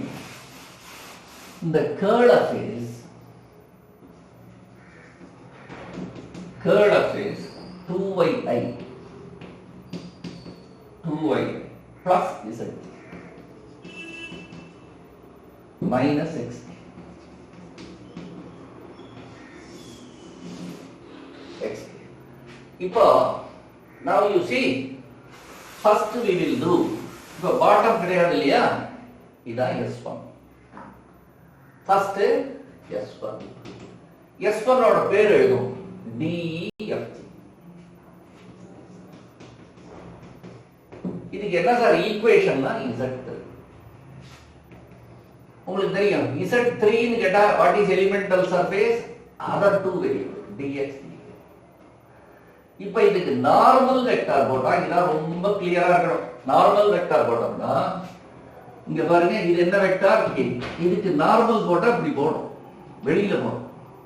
Speaker 1: இந்த curl of is 2yi plus z minus x. இப்போ now you see first we will do இப்போ bottom கிடையாது இல்லையா இதான் s1 first s1 ஓட பேர் எழுதும் DEFG. இதுக்கு என்ன சார் ஈக்குவேஷன்னா Z3. உங்களுக்கு தெரியும் Z3 ன்னு கேட்டா what is elemental surface other two variable dx. இப்போ இதுக்கு நார்மல் வெக்டார் போட்டா இதான் ரொம்ப கிளியரா இருக்கணும். நார்மல் வெக்டார் போட்டோம்னா இங்க பாருங்க இது என்ன வெக்டார் k. இதுக்கு நார்மல் போட்டா இப்படி போடும் வெளியில போடும்.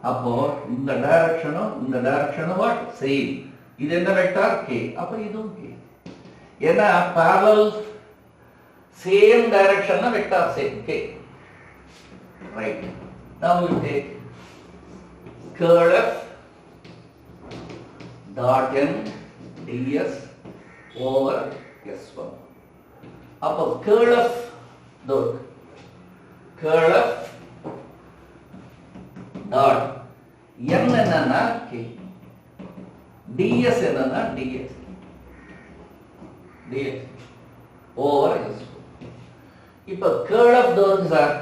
Speaker 1: அப்போ இந்த டைரக்ஷனும் வாட் சேம். இது என்ன வெக்டார் k. அப்ப இதுவும் k. ஏன்னா parallel same direction vector same k. Right. Now you take curl f dot n ds over s1. அப்போ curl f dot n என்னன்னா k, ds என்னன்னா dx over s1. இப்போ curl of dot sir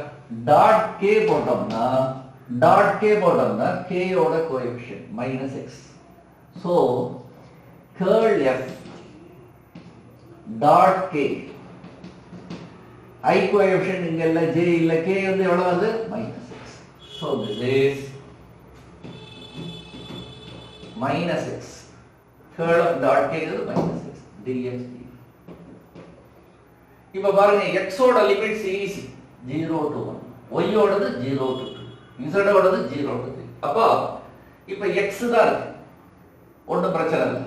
Speaker 1: dot k போட்டோம்னா k ஓட coefficient minus x. so curl f dot k I coefficient இங்க இல்ல j இல்ல k வந்து எவ்வளவு வருது minus x. so this is minus x. curl of dot k is minus x dx. இப்ப பாருங்க x ஓட limits easy 0 to 1, y ஓடது 0 to 2, z ஓடது 0 to 3. அப்ப இப்ப x தான் இருக்கு, ஒண்ணும் பிரச்சனை இல்ல.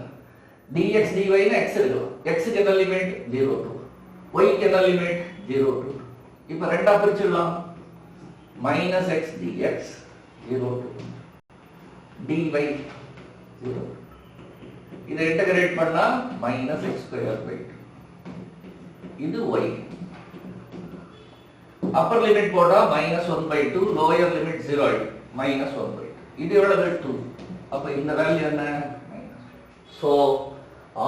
Speaker 1: dx dy னா x இருக்கு. x க்கு என்ன லிமிட் 0 to, y க்கு என்ன லிமிட் 0 to 2. இப்ப ரெண்டா பிரிச்சிடலாம். minus x dx 0 to dy 0. இதை இன்டகிரேட் பண்ணா minus x square by 2. இது y. upper limit போட்டா minus 1 by 2, lower limit 0 minus 1 by 2. இது எவ்வளவு 2. அப்ப இந்த வேல்யூ என்ன minus. so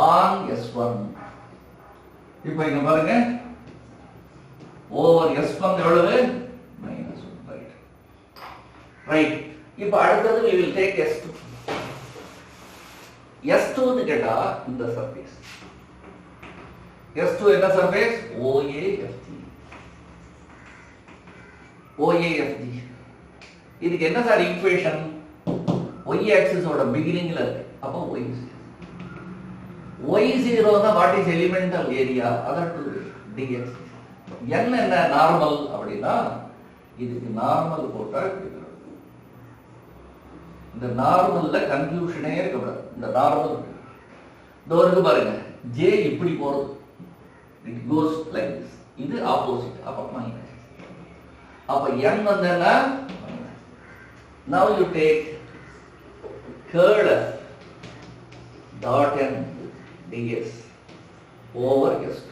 Speaker 1: on s1 இப்போ இங்க பாருங்க over s1 எவ்வளவு minus 1 by 2. ரைட். இப்போ அடுத்தது we will take s2. s2 ன்னு கேட்டா இந்த சர்ஃபேஸ் S2 என்ன சர்ஃபேஸ் OAFG. இதுக்கு என்ன சார் ஈக்குவேஷன்? y ஆக்சிஸ் ஓட பிகினிங்ல இருக்கு. அப்ப y0 னா what is elemental area other டு dx. n என்ன நார்மல் அப்படினா இதுக்கு நார்மல் போட்டா இந்த நார்மல்ல கன்க்ளூஷனே இருக்க கூடாது. இந்த நார்மல் தோருக்கு பாருங்க j இப்படி போறது, it goes like this. இது opposite, அப்ப minus. அப்ப n Vandana now you take curl dot n ds over s2.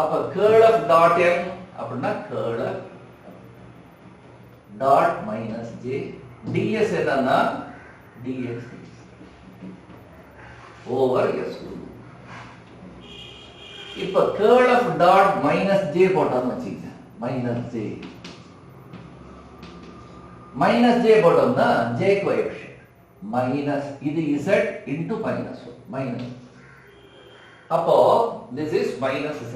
Speaker 1: அப்ப curl of dot n அப்படினா curl dot minus j ds என்னன்னா dx over s2. இப்ப curl of dot minus j போட்டோம்னு வச்சுக்கங்க. minus j போட்டோம்னா j coefficient minus இது z into minus 1 minus. அப்போ this is minus z.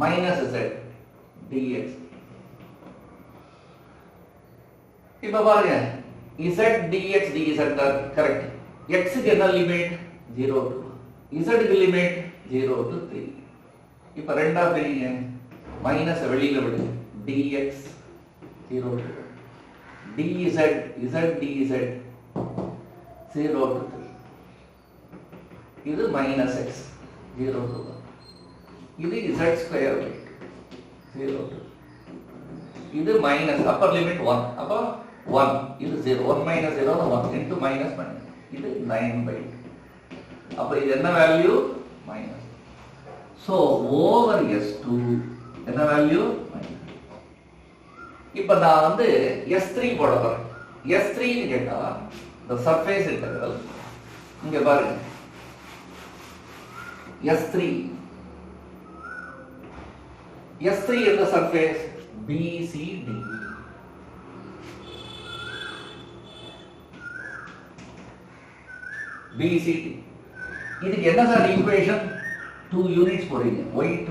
Speaker 1: minus z dx. இப்ப பாருங்க z dx dz தான் கரெக்ட். x க்கு என்ன லிமிட் 0 to z க்கு லிமிட் 0 to 3. இப்ப ரெண்டா பிரிங்க மைனஸ் வெளியில விடுங்க dx 0 to dz z dz 0 to 3. இது மைனஸ் x 0 to 1. இது z ஸ்கொயர் 0 to இது மைனஸ் அப்பர் லிமிட் 1 அப்ப 1 இது 0 1 minus 0 1 into minus minus இது 9/2 அப்ப இது என்ன value minus. so over s2 என்ன வேல்யூ மைனஸ். இப்ப நான் வந்து s3 போட போறேன். s3 ன்னு கேட்டா the surface integral இங்க பாருங்க s3 in the surface BCD. BCD. இதுக்கு என்ன சார் ஈக்குவேஷன் 2 யூனிட்ஸ் போடுவீங்க y2.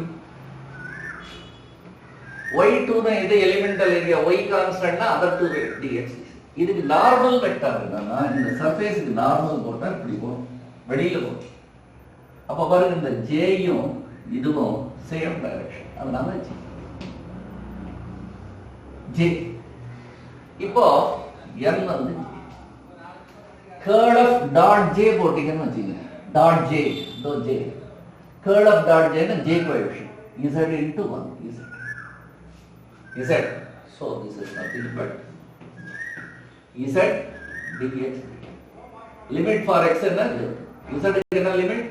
Speaker 1: y2 னா இது எலிமெண்டல் ஏரியா y கான்ஸ்டன்ட்னா அதர் டு dx. இதுக்கு நார்மல் வெக்டார் என்னன்னா இந்த சர்ஃபேஸ்க்கு நார்மல் போட்டா இப்படி போகும் வெளியில போகும். அப்ப பாருங்க இந்த ஜேயும் இதுவும் சேம் டைரக்ஷன் அதனால J. இப்போ n வந்து curl of dot j போட்டீங்கன்னு வச்சுங்க dot j do j curl of dot j னா j coefficient z into 1 z. so this is nothing but z dx. limit for x என்ன z க்கு என்ன லிமிட்.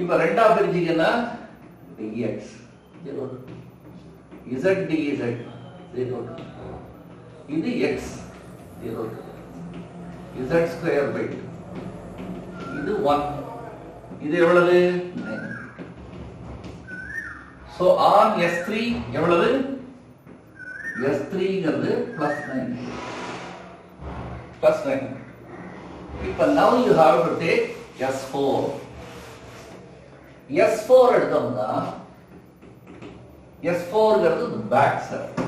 Speaker 1: இப்போ ரெண்டா பிரிச்சீங்கன்னா dx 0 z dz 0 இது x 0 z square by 2 இது 1 இது எவ்வளவு 9. so on s3 எவ்வளவு s3 ங்கிறது +9 +9. இப்ப now you have to take s4 எடுத்தோம்னா s4 ங்கிறது பேக் சர்ஃபேஸ்.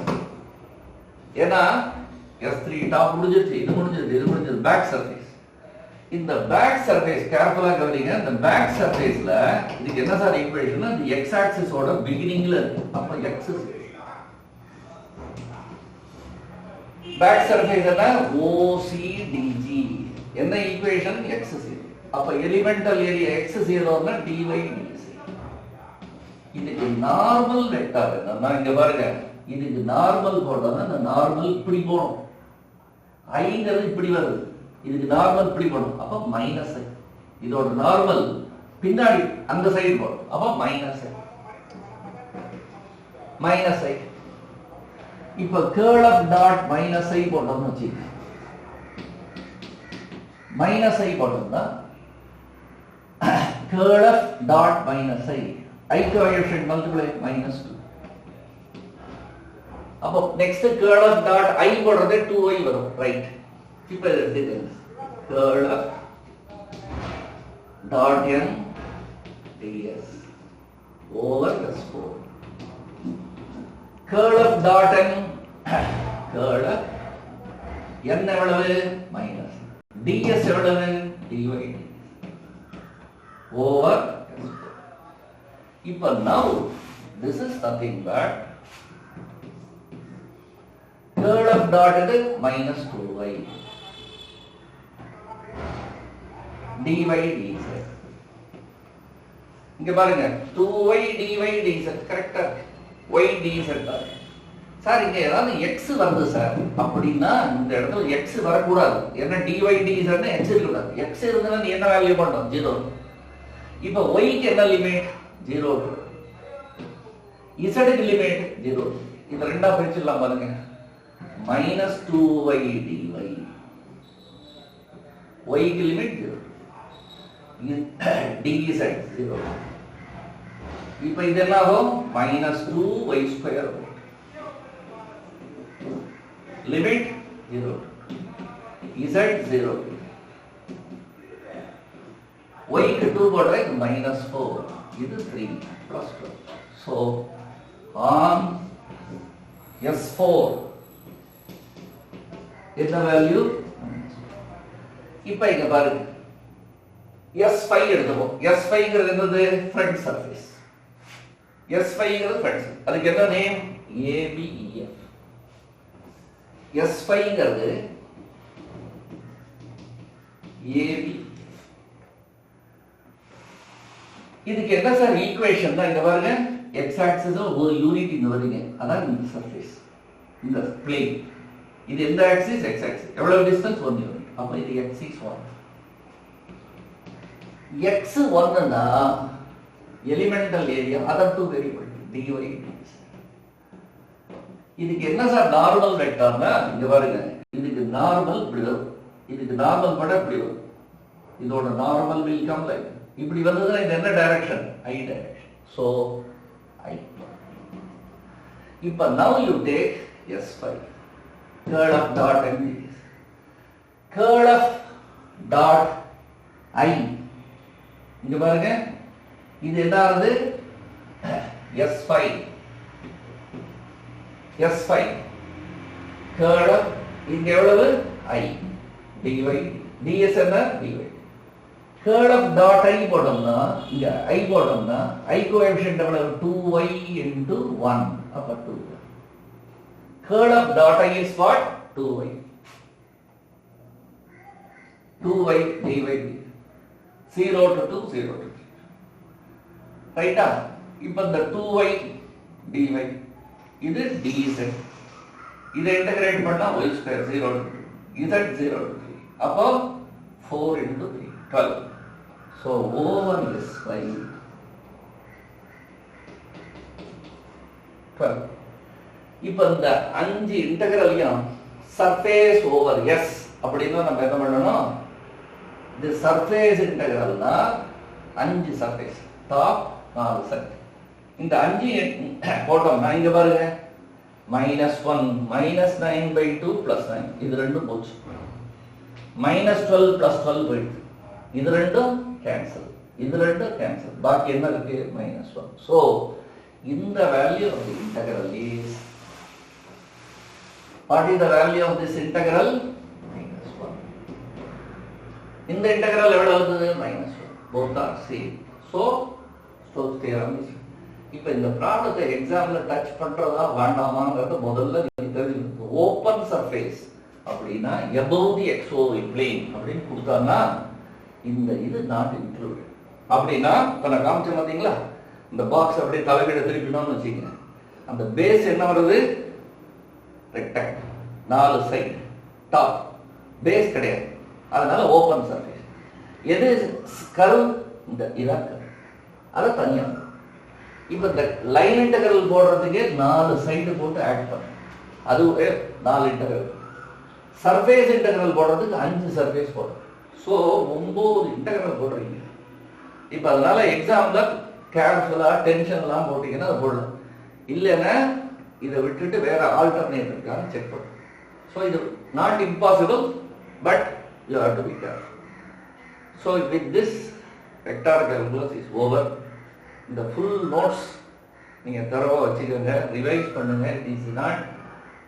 Speaker 1: ஏன்னா s3 டாப் முடிஞ்சிருச்சு இது முடிஞ்சது பேக் சர்ஃபேஸ். இந்த பேக் சர்ஃபேஸ் கேர்ஃபுல்லா கவனிங்க. இந்த பேக் சர்ஃபேஸ்ல இதுக்கு என்ன சார் ஈக்குவேஷன் இந்த x ஆக்சிஸ் ஓட பிகினிங்ல இருக்கு. அப்ப x பேக் சர்ஃபேஸ் என்ன OCDG என்ன ஈக்குவேஷன் x 0. அப்ப எலிமெண்டல் ஏரியா x 0 னா dy dz. இதுக்கு நார்மல் வெக்டார் என்னன்னா இங்க பாருங்க இதுக்கு நார்மல் போட்டோம்னா இந்த நார்மல் இப்படி போணும். ஐங்கிறது இப்படி வருது. இதுக்கு நார்மல் இப்படி போணும். அப்ப மைனஸ் ஐ. இதோட நார்மல் பின்னாடி அந்த சைடு போடும். அப்ப மைனஸ் ஐ மைனஸ் ஐ. இப்ப curl of dot மைனஸ் ஐ போட்டோம்னு வச்சுக்கோங்க. மைனஸ் ஐ போட்டோம்னா curl of dot minus I I coefficient multiply -2. அப்போ next curl of dot I போடுறது 2i வரும் ரைட். இப்போ இது curl of dot n ds over s4 curl of dot n curl of n எவ்வளவு மைனஸ் ds எவ்வளவு dy over இப்ப now this is nothing but curl of dot is -2y dy dz. இங்க பாருங்க 2y dy dz கரெக்ட்டா y dz தான். சார் இங்க ஏதாவது x வருது சார் அப்படின்னா இந்த இடத்துல x வரக்கூடாது. ஏன்னா dy dz னா x இருக்கக்கூடாது. x இருந்தா நீ என்ன வேல்யூ பண்ணணும் 0. இப்போ y க்கு என்ன லிமிட் 0 z க்கு லிமிட் 0. இந்த ரெண்டா பிரிச்சிடலாம் பாருங்க -2y dy y க்கு லிமிட் 0 dz 0. இப்போ இது என்ன ஆகும் -2y square limit 0 z 0 y க்கு 2 போடுறேன் -4 இது 3 plus 12. So on S4 என்ன வேல்யூ? இப்போ இங்க பாருங்க, S5 எடுத்துப்போம். S5ங்கிறது என்னது? Front surface. S5ங்கிறது ஃப்ரண்ட். அதுக்கு என்ன நேம்? ABEF. S5ங்கிறது AB. இதுக்கு என்ன சார் ஈக்குவேஷன் தான்? இங்க பாருங்க, x ஆக்சிஸ் ஒரு யூனிட் இங்க வருங்க, அதான் இந்த சர்ஃபேஸ், இந்த பிளேன். இது எந்த ஆக்சிஸ்? x axis. எவ்வளவு டிஸ்டன்ஸ்? 1 யூனிட். அப்ப இது x is 1. x 1 னா elemental area other to variable dy dx. இதுக்கு என்ன சார் நார்மல் வெக்டார்னா? இங்க பாருங்க, இதுக்கு நார்மல் இப்படி வரும், இதுக்கு நார்மல் பட இப்படி வரும். இதோட நார்மல் will come like இப்படி வந்ததுன்னா இது என்ன direction? I direction. So I. இப்ப now you take S5 curl of dot and dx. Curl of dot I இங்க பாருங்க, இது என்ன ஆகுது? S5 S5 curl of இங்க எவ்வளவு? I dy ds என்ன? dy. curl of dot I போட்டோம்னா, இங்க I போட்டோம்னா I கோஎஃபிஷியன்ட் எவ்வளவு? 2y into 1. அப்ப 2. curl of dot I is what? 2y. 2y dy dx. 0 to 2, 0 to 3. ரைட்டா? இப்ப இந்த 2y dy இது dz. இதை இன்டகிரேட் பண்ணா y square 0 to 2, z 0 to 3. அப்போ 4 into 3, 12. So over S5 12. இப்ப இந்த 5 இன்டகிரலையும் சர்ஃபேஸ் ஓவர் S அப்படின்னா நம்ம என்ன பண்ணணும்? இந்த சர்ஃபேஸ் இன்டகிரல்னா 5 சர்ஃபேஸ், டாப் 4 சைடு. இந்த 5 போட்டோம்னா இங்க பாருங்க, -1 -9/2 + 9 இது ரெண்டும் போச்சு. -12 + 12 போயிடுது. இது ரெண்டும் கேன்சல், இது ரெண்டும் கேன்சல். பாக்கி என்ன இருக்கு? -1. So இந்த value of the integral is, what is the value of this integral? -1. இந்த integral எவ்வளவு வருது? -1. both are same. So Stokes theorem is. இப்போ இந்த ப்ராப்ளத்தை எக்ஸாம்ல டச் பண்றதா வேண்டாமாங்கிறது முதல்ல நீங்க தெரிஞ்சுக்கணும். ஓப்பன் சர்ஃபேஸ் அப்படின்னா above the xy plane அப்படின்னு கொடுத்தான்னா இந்த இது நாட் இன்க்ளூடட். அப்படின்னா இப்ப நான் காமிச்சேன் பாத்தீங்களா, இந்த பாக்ஸ் அப்படியே தலைகீழ திருப்பினோம்னு வச்சுக்கங்க, அந்த பேஸ் என்ன வருது? ரெக்டாங்கிள், 4 சைடு, டாப், பேஸ் கிடையாது, அதனால ஓப்பன் சர்ஃபேஸ். எது கர்வ்? இந்த இதான் கர்வ், அதை தனியா. இப்ப இந்த லைன் இன்டகிரல் போடுறதுக்கு 4 சைடு போட்டு ஆட் பண்ண, அதுவே 4 இன்டகிரல். சர்ஃபேஸ் இன்டகிரல் போடுறதுக்கு 5 சர்ஃபேஸ் போடுறோம். ஸோ 9 இன்டகிரல் போடுறீங்க. இப்போ அதனால எக்ஸாம்ல கேர்ஃபுல்லாக டென்ஷன்லாம் போட்டிங்கன்னா அதை போடலாம். இல்லைன்னா இதை விட்டுட்டு வேற ஆல்டர்னேட்டிவ்காக செக் பண்ணும். ஸோ இது not impossible, but you have to be careful. So with this vector calculus is over. இந்த ஃபுல் நோட்ஸ் நீங்கள் தரவாக வச்சுக்கோங்க, ரிவைஸ் பண்ணுங்க. இட் இஸ் நாட்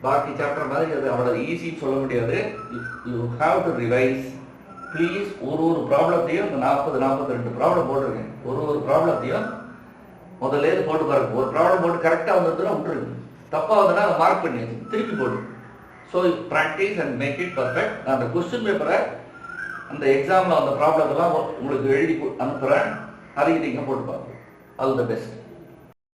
Speaker 1: பாக்கி சாப்டர் மாதிரி அது அவ்வளோ ஈஸின்னு சொல்ல முடியாது. You have to revise please. ஒரு ப்ராப்ளத்தையும் இந்த 40-42 ப்ராப்ளம் போட்டிருக்கேன். ஒரு ப்ராப்ளத்தையும் முதல்ல போட்டு பாருங்க. ஒரு ப்ராப்ளம் போட்டு கரெக்டாக வந்ததுன்னா விட்டுருங்க, தப்பாக வந்ததுன்னா அதை மார்க் பண்ணி திருப்பி போடுங்க. So practice and make it perfect. நான் அந்த கொஸ்டின் பேப்பரை அந்த எக்ஸாமில் அந்த ப்ராப்ளத்தெல்லாம் உங்களுக்கு எழுதி அனுப்புகிறேன், அதையும் நீங்கள் போட்டு பார்ப்போம். All the best.